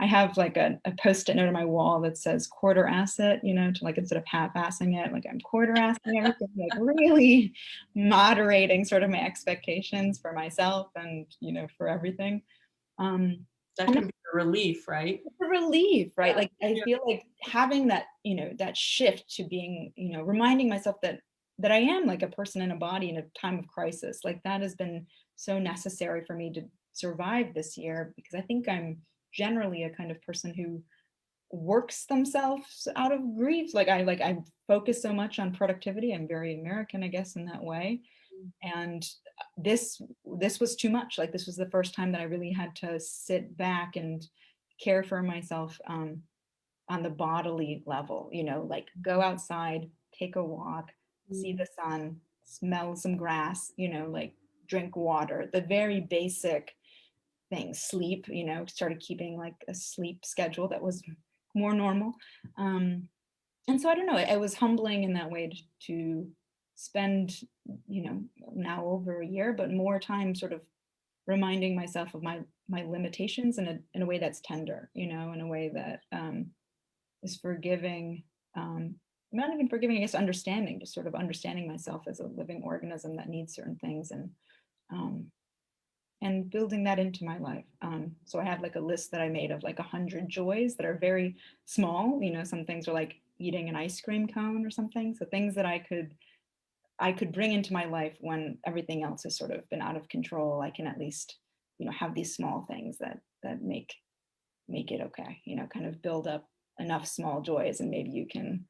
I have like a post-it note on my wall that says quarter asset, to like, instead of half-assing it, like I'm quarter-assing everything, like really moderating sort of my expectations for myself and, for everything.
That can be a relief, right?
A relief, right?
Yeah.
Like I feel like having that, that shift to being, reminding myself that I am like a person in a body in a time of crisis. Like that has been so necessary for me to survive this year, because I think I'm generally a kind of person who works themselves out of grief. Like I focus so much on productivity. I'm very American, I guess, in that way. And this was too much. Like this was the first time that I really had to sit back and care for myself on the bodily level, like go outside, take a walk, see the sun, smell some grass, like drink water, the very basic things, sleep, started keeping like a sleep schedule that was more normal. And so I don't know, it was humbling in that way to spend, now over a year, but more time sort of reminding myself of my limitations in a way that's tender, in a way that is forgiving, not even forgiving, I guess, understanding, just sort of understanding myself as a living organism that needs certain things, and building that into my life. So I have like a list that I made of like 100 joys that are very small. Some things are like eating an ice cream cone or something. So things that I could bring into my life when everything else has sort of been out of control. I can at least, have these small things that make it okay. Kind of build up enough small joys, and maybe you can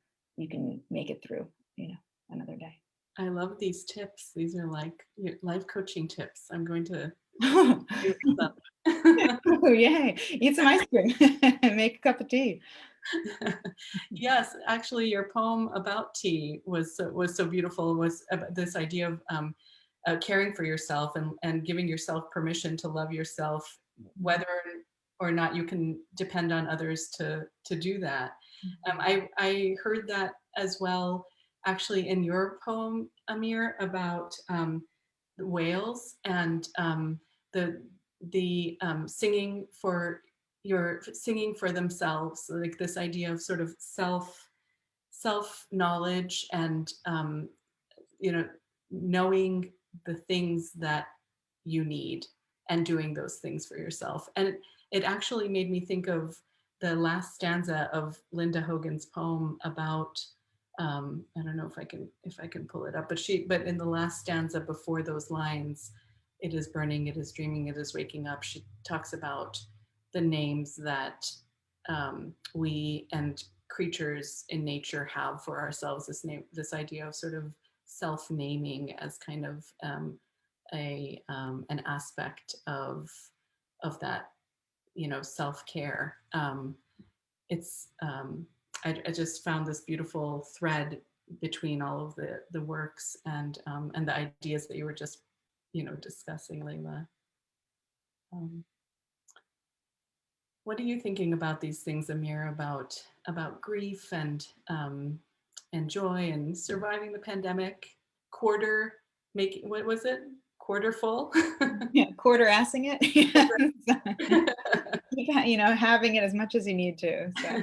make it through, another day.
I love these tips. These are like life coaching tips. I'm going to use them.
Oh, yay. Eat some ice cream. Make a cup of tea.
Yes, actually, your poem about tea was so beautiful. Was about this idea of caring for yourself and giving yourself permission to love yourself, whether or not you can depend on others to do that. I heard that as well, actually, in your poem, Amir, about the whales and the the singing for themselves, like this idea of sort of self knowledge and you know, knowing the things that you need and doing those things for yourself. And it actually made me think of the last stanza of Linda Hogan's poem about I don't know if I can pull it up, but in the last stanza before those lines, it is burning, it is dreaming, it is waking up, she talks about the names that we and creatures in nature have for ourselves, this idea of sort of self-naming as kind of an aspect of that, you know, self-care. It's I just found this beautiful thread between all of the works and the ideas that you were just, you know, discussing, Leila. Um, what are you thinking about these things, Amir, about grief and joy and surviving the pandemic? Quarter making, what was it? Quarter full?
Yeah, quarter assing it. You know, having it as much as you need to. So.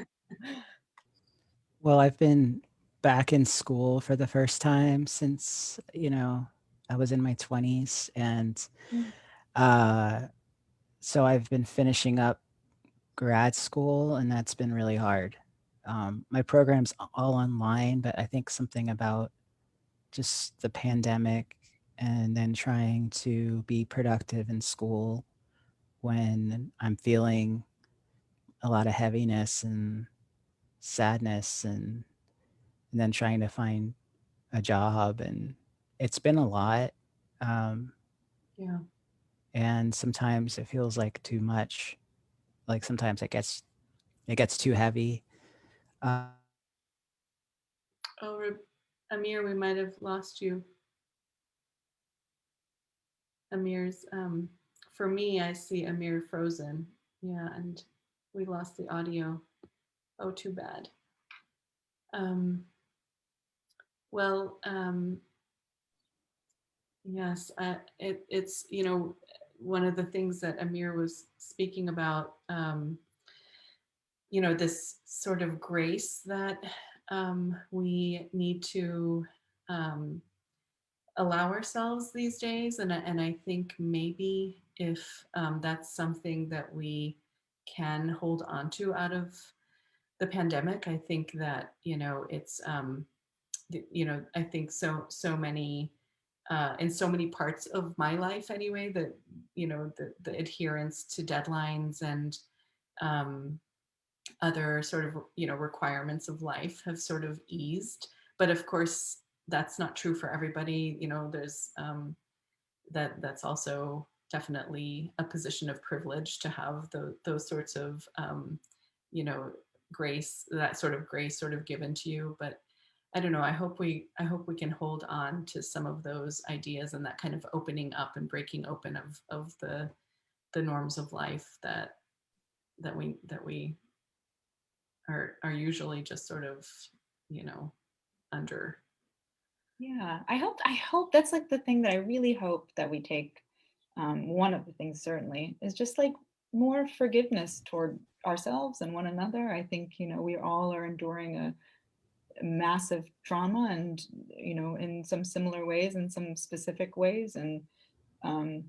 Well, I've been back in school for the first time since, you know, I was in my 20s. And so I've been finishing up grad school, and that's been really hard. My program's all online, but I think something about just the pandemic and then trying to be productive in school when I'm feeling a lot of heaviness and sadness, and then trying to find a job, and it's been a lot. Um,
Yeah.
and sometimes it feels like too much. Like sometimes it gets too heavy. Uh,
Oh, Amir, we might have lost you. Amir's, for me, I see Amir frozen. Yeah, and we lost the audio. Oh, too bad. Um, well, yes, it's, you know, one of the things that Amir was speaking about, you know, this sort of grace that we need to um, allow ourselves these days. And I think maybe if that's something that we can hold on to out of the pandemic, I think that, you know, it's, you know, I think so many, in so many parts of my life anyway, that, you know, the adherence to deadlines and um, other sort of, you know, requirements of life have sort of eased. But of course, that's not true for everybody. You know, there's that's also definitely a position of privilege to have those sorts of, you know, grace, that sort of grace sort of given to you. But I don't know. I hope we can hold on to some of those ideas and that kind of opening up and breaking open of the norms of life that we are usually just sort of, you know, under.
Yeah, I hope that's like the thing that I really hope that we take. One of the things certainly is just like more forgiveness toward ourselves and one another. I think, you know, we all are enduring a massive trauma, and, you know, in some similar ways, in some specific ways. And um,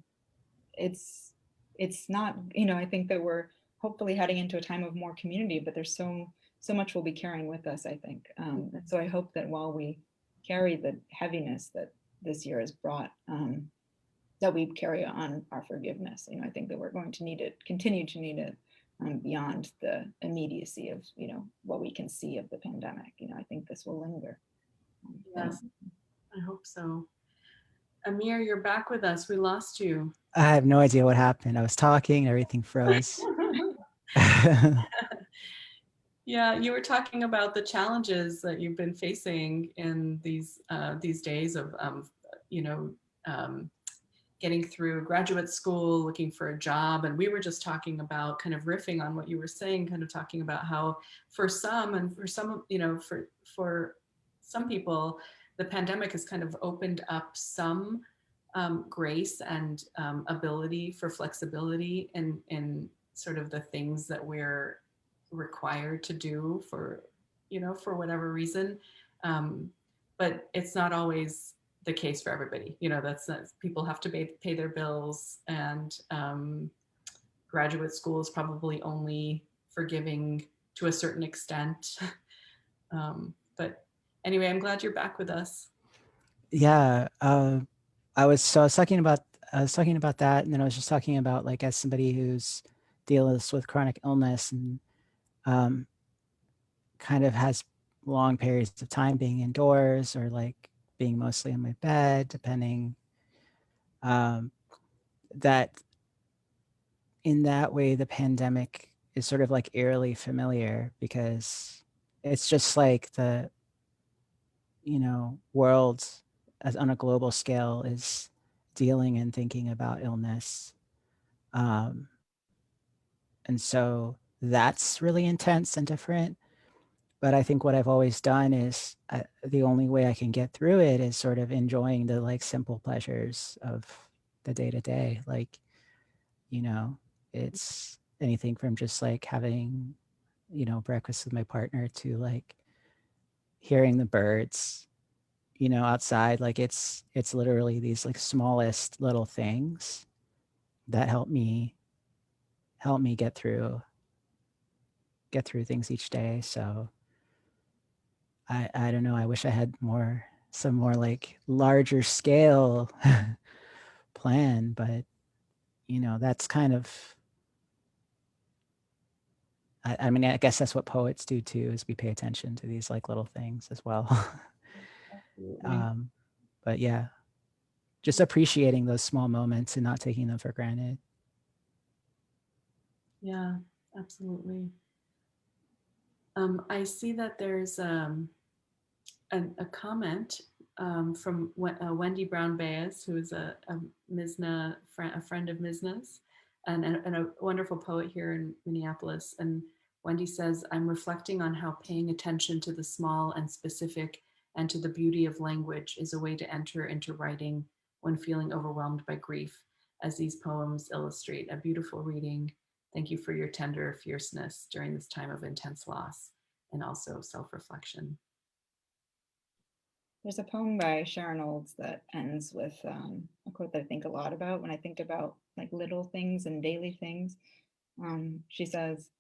it's it's not, you know, I think that we're hopefully heading into a time of more community, but there's so much we'll be carrying with us, I think. And so I hope that while we carry the heaviness that this year has brought, that we carry on our forgiveness. You know, I think that we're going to need it, continue to need it, beyond the immediacy of, you know, what we can see of the pandemic. You know, I think this will linger.
Yes, I hope so. Amir, you're back with us. We lost you.
I have no idea what happened. I was talking, everything froze.
Yeah, you were talking about the challenges that you've been facing in these days of, you know, getting through graduate school, looking for a job. And we were just talking about, kind of riffing on what you were saying, kind of talking about how for some, and for some, you know, for some people, the pandemic has kind of opened up some grace and ability for flexibility in sort of the things that we're required to do for, for whatever reason. Um, but it's not always the case for everybody. People have to pay their bills, and graduate school is probably only forgiving to a certain extent. But anyway, I'm glad you're back with us.
Yeah. I was talking about that, and then I was just talking about, like, as somebody who's deals with chronic illness and um, kind of has long periods of time being indoors or like being mostly in my bed, depending, um, that in that way, the pandemic is sort of like eerily familiar, because it's just like the, world as on a global scale is dealing and thinking about illness. Um, and so that's really intense and different. But I think what I've always done is, the only way I can get through it is sort of enjoying the like simple pleasures of the day to day. Like, you know, it's anything from just like having, breakfast with my partner to like hearing the birds, outside. Like it's literally these like smallest little things that help me get through things each day. So I don't know. I wish I had some more like larger scale plan, but that's kind of, I mean, I guess that's what poets do too, is we pay attention to these like little things as well.
Absolutely.
But yeah, just appreciating those small moments and not taking them for granted.
Yeah, absolutely. I see that there's a comment from Wendy Brown Baez, who is a Mizna a friend of Mizna's, and a wonderful poet here in Minneapolis. And Wendy says, "I'm reflecting on how paying attention to the small and specific and to the beauty of language is a way to enter into writing when feeling overwhelmed by grief, as these poems illustrate. A beautiful reading. Thank you for your tender fierceness during this time of intense loss and also self-reflection."
There's a poem by Sharon Olds that ends with a quote that I think a lot about when I think about like little things and daily things. She says,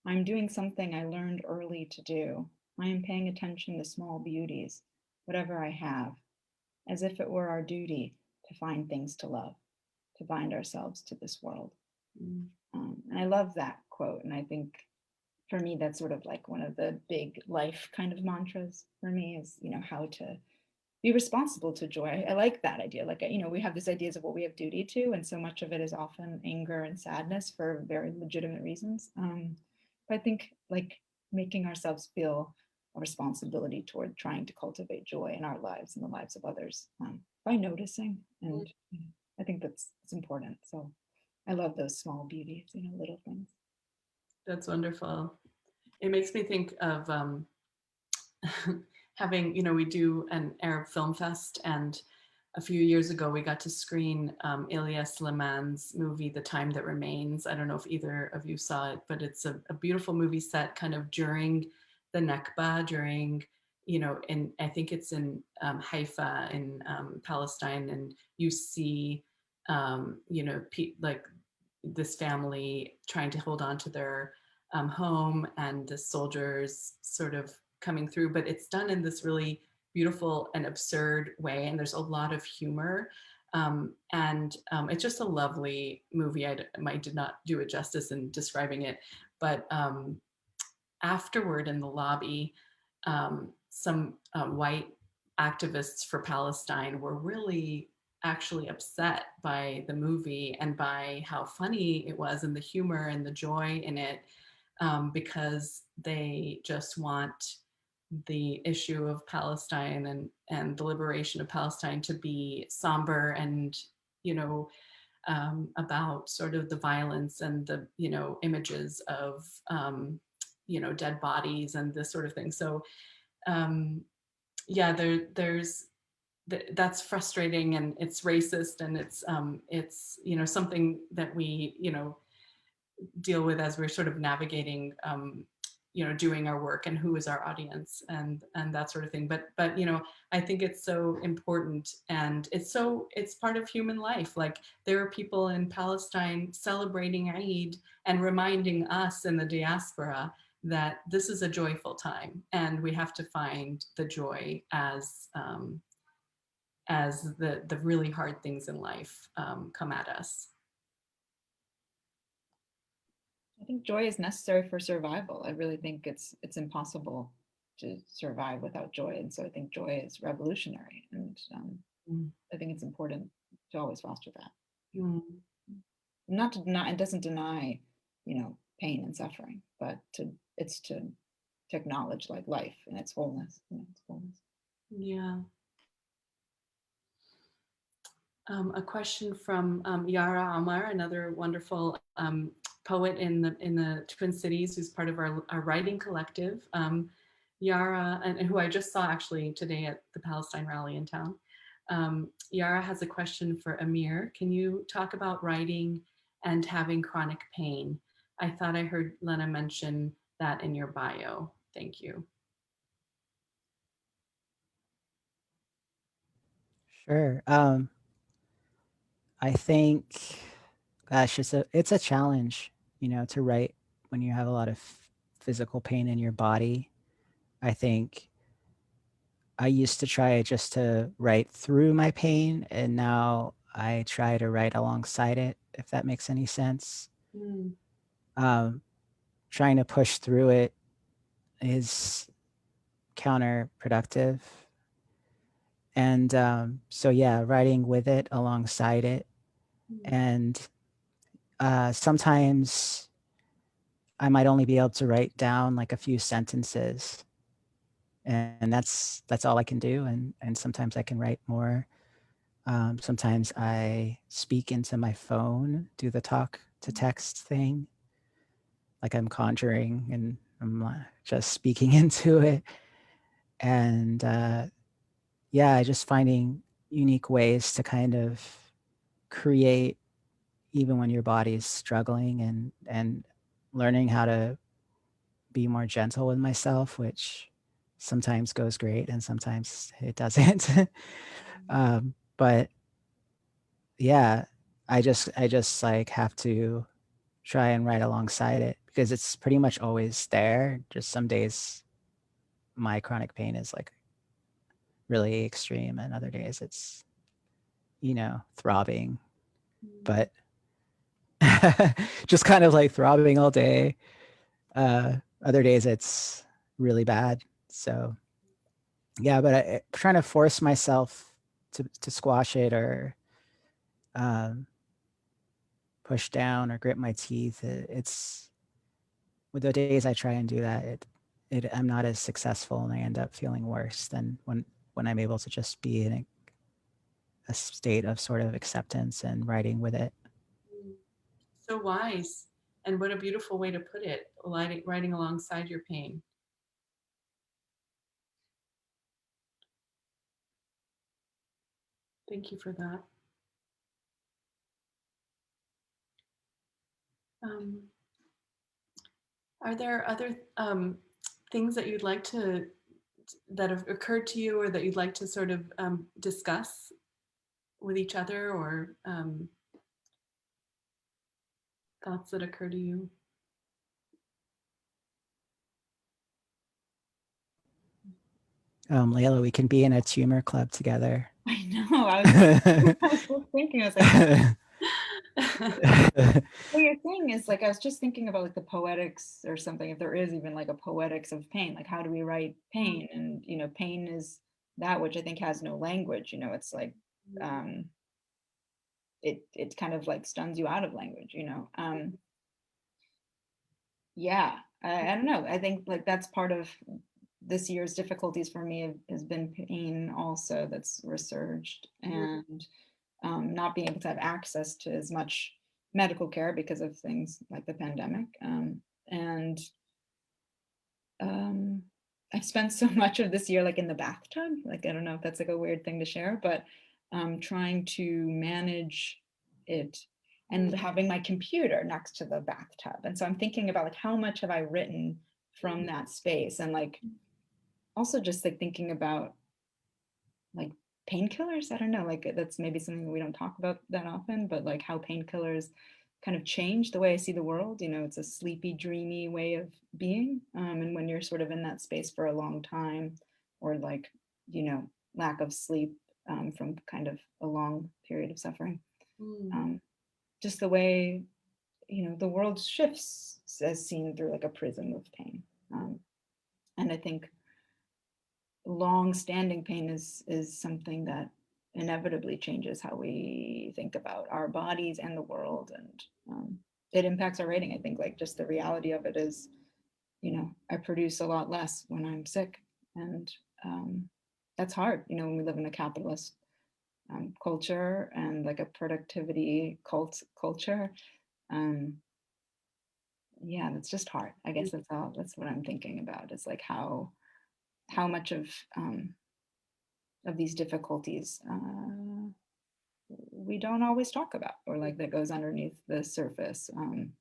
"I'm doing something I learned early to do. I am paying attention to small beauties, whatever I have, as if it were our duty to find things to love, to bind ourselves to this world."
Mm.
And I love that quote. And I think for me, that's sort of like one of the big life kind of mantras for me is, how to be responsible to joy. I like that idea. Like, we have these ideas of what we have duty to, and so much of it is often anger and sadness for very legitimate reasons. But I think like making ourselves feel a responsibility toward trying to cultivate joy in our lives and the lives of others, by noticing. And I think it's important. So I love those small beauties, little things.
That's wonderful. It makes me think of having, we do an Arab Film Fest, and a few years ago we got to screen Ilyas Leman's movie, The Time That Remains. I don't know if either of you saw it, but it's a beautiful movie set kind of during the Nakba, during, and I think it's in Haifa in Palestine, and you see, like this family trying to hold on to their home, and the soldiers sort of coming through, but it's done in this really beautiful and absurd way, and there's a lot of humor. It's just a lovely movie. I did not do it justice in describing it, but afterward in the lobby, some white activists for Palestine were really actually upset by the movie and by how funny it was and the humor and the joy in it, because they just want the issue of Palestine and the liberation of Palestine to be somber and, about sort of the violence and the, images of, dead bodies and this sort of thing. So, yeah, there's that's frustrating, and it's racist, and it's something that we deal with as we're sort of navigating doing our work, and who is our audience, and that sort of thing. But I think it's so important, and it's part of human life. Like, there are people in Palestine celebrating Eid and reminding us in the diaspora that this is a joyful time, and we have to find the joy as the really hard things in life come at us.
I think joy is necessary for survival. I really think it's impossible to survive without joy, and so I think joy is revolutionary, and I think it's important to always foster that.
Mm.
Not to deny, it doesn't deny, pain and suffering, but it's to acknowledge like life and its wholeness.
Yeah. A question from Yara Amar, another wonderful poet in the Twin Cities, who's part of our writing collective. Yara, and who I just saw actually today at the Palestine rally in town. Yara has a question for Amir. Can you talk about writing and having chronic pain? I thought I heard Lena mention that in your bio. Thank you.
Sure. I think, gosh, it's a challenge, to write when you have a lot of physical pain in your body. I think I used to try just to write through my pain, and now I try to write alongside it, if that makes any sense.
Mm.
Trying to push through it is counterproductive. And so, yeah, writing with it, alongside it. And sometimes I might only be able to write down like a few sentences, and that's all I can do. And sometimes I can write more. Sometimes I speak into my phone, do the talk to text thing, like I'm conjuring and I'm just speaking into it. And yeah, just finding unique ways to kind of create even when your body's struggling, and learning how to be more gentle with myself, which sometimes goes great and sometimes it doesn't. But yeah, I just like have to try and write alongside it, because it's pretty much always there. Just some days my chronic pain is like really extreme, and other days it's throbbing, but just kind of like throbbing all day. Other days it's really bad. So yeah, but I'm trying to force myself to squash it, or push down, or grit my teeth. It's with the days I try and do that, I'm not as successful, and I end up feeling worse than when I'm able to just be in a state of sort of acceptance and writing with it.
So wise, and what a beautiful way to put it, writing alongside your pain. Thank you for that. Are there other things that you'd like that have occurred to you, or that you'd like to sort of discuss with each other, or thoughts that occur to you?
Leila, we can be in a tumor club together.
I know. I was just thinking. I was like, what you're saying is like, I was just thinking about like the poetics or something. If there is even like a poetics of pain, like how do we write pain? And pain is that which I think has no language. It's like it kind of like stuns you out of language. Yeah, I don't know. I think like that's part of this year's difficulties for me has been pain also that's resurged, and not being able to have access to as much medical care because of things like the pandemic, and I've spent so much of this year like in the bathtub. Like, I don't know if that's like a weird thing to share, but trying to manage it and having my computer next to the bathtub. And so I'm thinking about like how much have I written from that space, and like also just like thinking about like painkillers. I don't know, like that's maybe something we don't talk about that often, but like how painkillers kind of change the way I see the world. You know, it's a sleepy, dreamy way of being. And when you're sort of in that space for a long time, or like, you know, lack of sleep from kind of a long period of suffering, just the way, you know, the world shifts as seen through like a prism of pain. And I think long-standing pain is something that inevitably changes how we think about our bodies and the world, and it impacts our rating. I think like just the reality of it is, you know, I produce a lot less when I'm sick, and that's hard, you know, when we live in a capitalist culture and like a productivity culture. Yeah, that's just hard. I guess that's what I'm thinking about. It's like how much of these difficulties we don't always talk about, or like that goes underneath the surface, and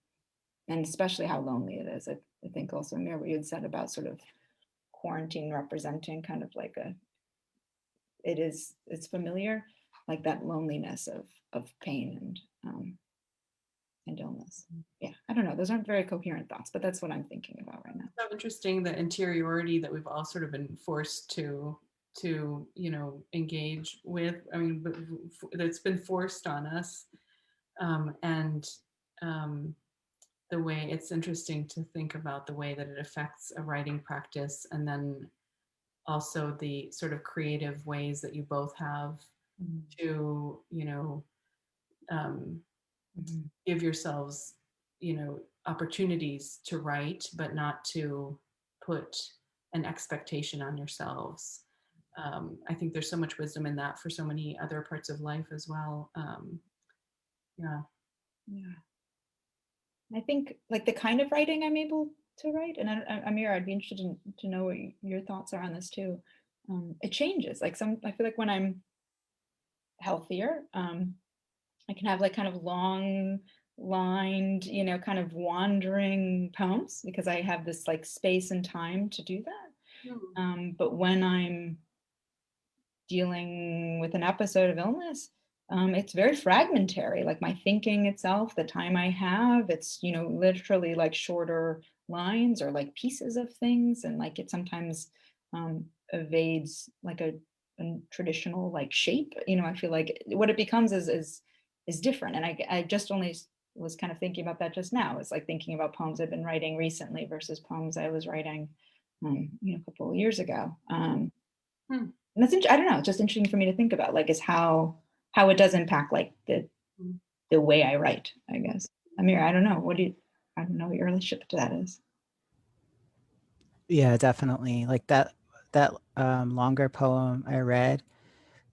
especially how lonely it is. I think also, Amir, what you had said about sort of quarantine representing kind of like it's familiar, like that loneliness of pain and illness. Yeah, I don't know. Those aren't very coherent thoughts, but that's what I'm thinking about right now.
It's so interesting, the interiority that we've all sort of been forced to you know, engage with. I mean, that's been forced on us, and the way it's interesting to think about the way that it affects a writing practice, and then also the sort of creative ways that you both have to, you know, give yourselves, you know, opportunities to write, but not to put an expectation on yourselves. I think there's so much wisdom in that for so many other parts of life as well. Yeah.
I think like the kind of writing I'm able to write, and Amir, I'd be interested to know what your thoughts are on this too. It changes. Like I feel like when I'm healthier, I can have like kind of long lined, you know, kind of wandering poems because I have this like space and time to do that. But when I'm dealing with an episode of illness, it's very fragmentary. Like my thinking itself, the time I have, it's, you know, literally like shorter lines or like pieces of things, and like it sometimes evades like a traditional like shape. You know, I feel like what it becomes is different. And I just only was kind of thinking about that just now. It's like thinking about poems I've been writing recently versus poems I was writing, you know, a couple of years ago. And that's I don't know, it's just interesting for me to think about, like, is how it does impact like the way I write, I guess. Amir, I don't know. I don't know what your relationship to that is.
Yeah, definitely. Like that longer poem I read,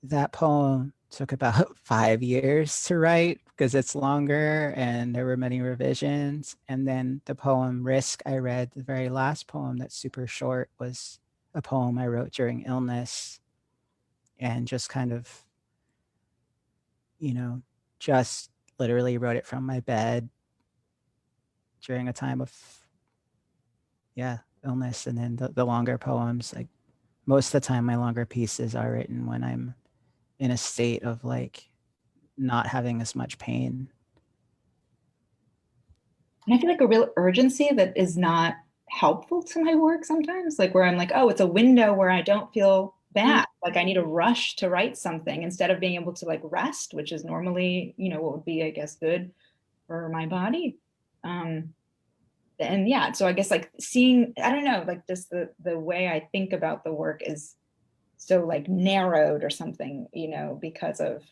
that poem took about 5 years to write because it's longer and there were many revisions. And then the poem Risk I read, the very last poem that's super short, was a poem I wrote during illness, and just kind of, you know, just literally wrote it from my bed during a time of, yeah, illness. And then the longer poems, like most of the time, my longer pieces are written when I'm in a state of like not having as much pain.
And I feel like a real urgency that is not helpful to my work sometimes, like where I'm like, oh, it's a window where I don't feel bad. Like I need a rush to write something instead of being able to like rest, which is normally, you know, what would be, I guess, good for my body. And yeah, so I guess like seeing, I don't know, like just the way I think about the work is so like narrowed or something, you know, because of,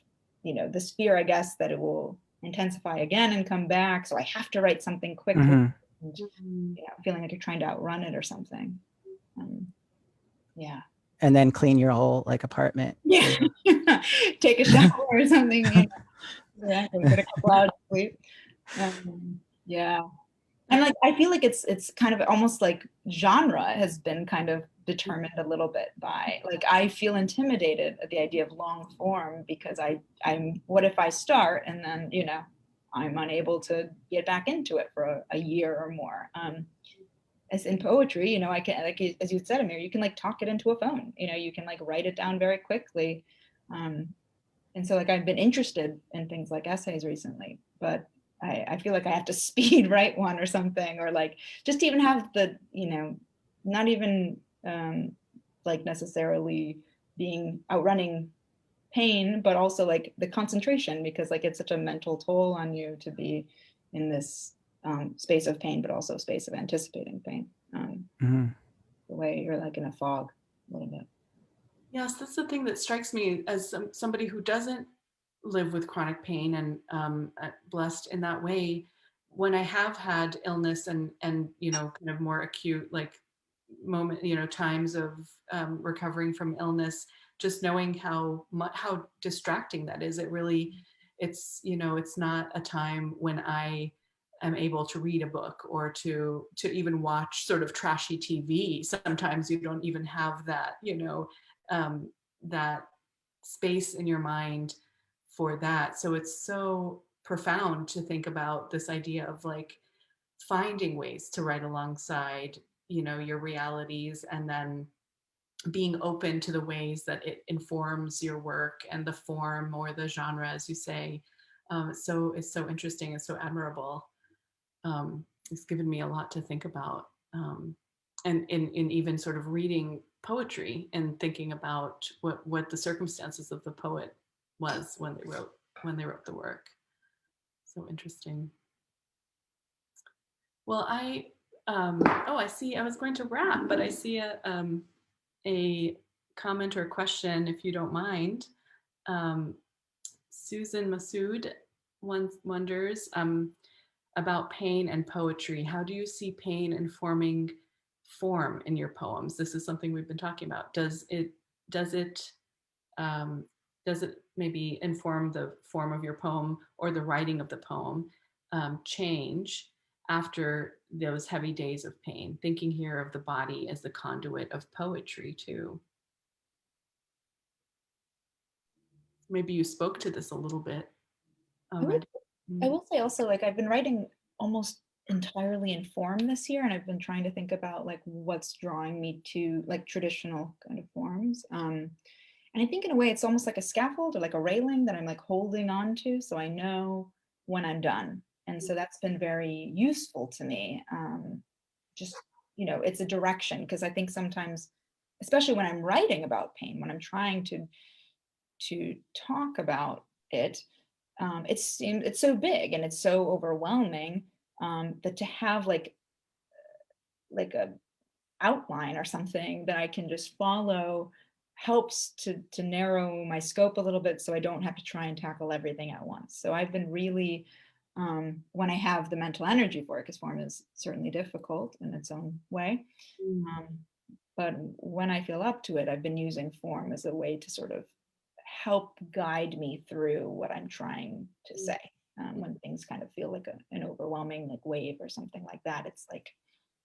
you know, this fear, I guess, that it will intensify again and come back. So I have to write something quickly, and, you know, feeling like you're trying to outrun it or something. Yeah.
And then clean your whole like apartment.
Yeah. Take a shower or something, you know. Yeah, get a couple hours of sleep. Yeah. And like, I feel like it's kind of almost like genre has been kind of determined a little bit by, like, I feel intimidated at the idea of long form because I'm, what if I start and then, you know, I'm unable to get back into it for a year or more. As in poetry, you know, I can, like, as you said, Amir, you can like talk it into a phone, you know, you can like write it down very quickly. And so like I've been interested in things like essays recently, but I feel like I have to speed write one or something, or like just to even have the, you know, not even like necessarily being outrunning pain, but also like the concentration, because like it's such a mental toll on you to be in this space of pain, but also space of anticipating pain. The way you're like in a fog a little bit.
Yes, that's the thing that strikes me as somebody who doesn't live with chronic pain and blessed in that way. When I have had illness and you know, kind of more acute like moment, you know, times of recovering from illness, just knowing how distracting that is. It really, it's, you know, it's not a time when I am able to read a book or to even watch sort of trashy TV. Sometimes you don't even have that, you know, that space in your mind for that. So it's so profound to think about this idea of like finding ways to write alongside, you know, your realities, and then being open to the ways that it informs your work and the form or the genre, as you say. So it's so interesting and so admirable. It's given me a lot to think about. And in even sort of reading poetry and thinking about what the circumstances of the poet was when they wrote the work. So interesting. Well, I see. I was going to wrap, but I see a comment or question, if you don't mind. Susan Masood wonders about pain and poetry. How do you see pain informing form in your poems? This is something we've been talking about. Does it um, does it maybe inform the form of your poem or the writing of the poem change after those heavy days of pain? Thinking here of the body as the conduit of poetry too. Maybe you spoke to this a little bit already.
I will say also, like, I've been writing almost entirely in form this year, and I've been trying to think about like what's drawing me to like traditional kind of forms. And I think in a way it's almost like a scaffold or like a railing that I'm like holding on to, so I know when I'm done. And so that's been very useful to me. Just, you know, it's a direction, because I think sometimes, especially when I'm writing about pain, when I'm trying to talk about it, it's so big and it's so overwhelming, that to have like a outline or something that I can just follow helps to narrow my scope a little bit, so I don't have to try and tackle everything at once. So I've been really, when I have the mental energy for it, because form is certainly difficult in its own way, but when I feel up to it, I've been using form as a way to sort of help guide me through what I'm trying to say. When things kind of feel like an overwhelming like wave or something like that, it's like,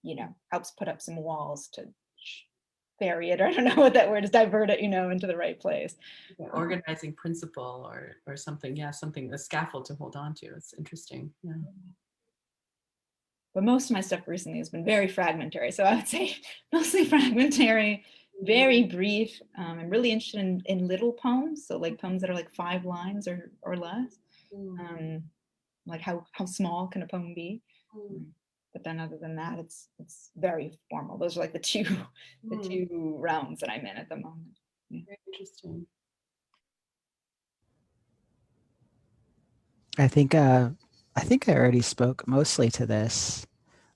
you know, helps put up some walls to bury it, or I don't know what that word is, divert it, you know, into the right place.
Organizing principle or something. Yeah, something, a scaffold to hold on to. It's interesting. Yeah.
But most of my stuff recently has been very fragmentary. So I would say mostly fragmentary, very brief. I'm really interested in little poems. So like poems that are like 5 lines or less. Like how small can a poem be? But then other than that, it's very formal. Those are like the two realms that I'm in at the moment. Yeah.
Very interesting.
I think I already spoke mostly to this.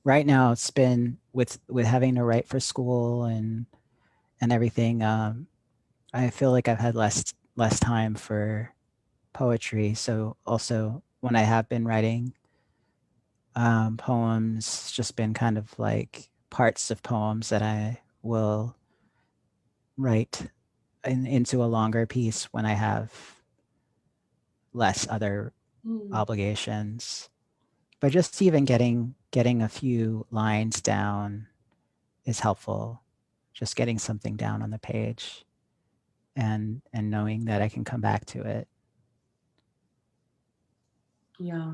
Right now, it's been with having to write for school and everything. I feel like I've had less time for poetry. So also when I have been writing poems, it's just been kind of like parts of poems that I will write into a longer piece when I have less other obligations. but just even getting a few lines down is helpful. Just getting something down on the page and knowing that I can come back to it.
Yeah.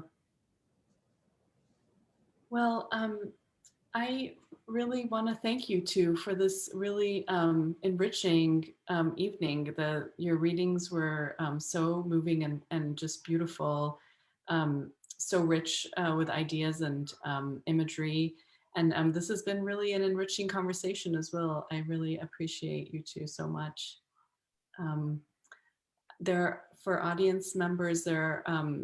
Well, I really want to thank you two for this really enriching evening. Your readings were so moving and just beautiful, so rich with ideas and imagery. And this has been really an enriching conversation as well. I really appreciate you two so much. There, for audience members, there are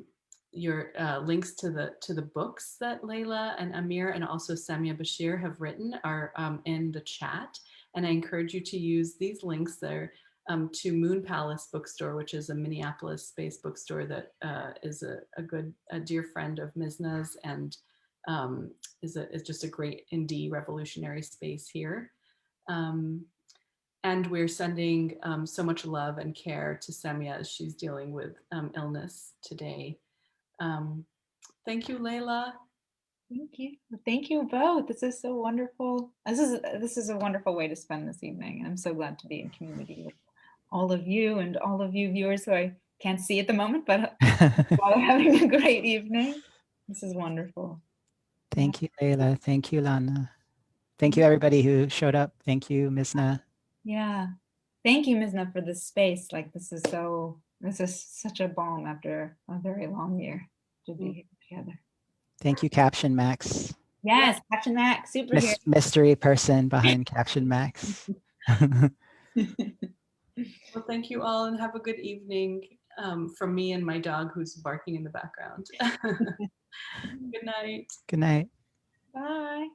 your links to the books that Leila and Amir and also Samiya Bashir have written are in the chat, and I encourage you to use these links there to Moon Palace Bookstore, which is a Minneapolis-based bookstore that is a dear friend of Mizna's and is just a great indie revolutionary space here. And we're sending so much love and care to Samiya as she's dealing with illness today. Thank you, Leila.
Thank you. Thank you both. This is so wonderful. This is a wonderful way to spend this evening. I'm so glad to be in community with all of you and all of you viewers who I can't see at the moment, but while having a great evening. This is wonderful.
Thank you, Leila. Thank you, Lana. Thank you, everybody who showed up. Thank you, Mizna.
Yeah. Thank you, Mizna, for this space. Like, this is such a balm after a very long year to be here together.
Thank you, Caption Max.
Yes, Caption Max, superhero.
Mystery person behind Caption Max.
Well, thank you all and have a good evening from me and my dog who's barking in the background. Good night.
Good night.
Bye.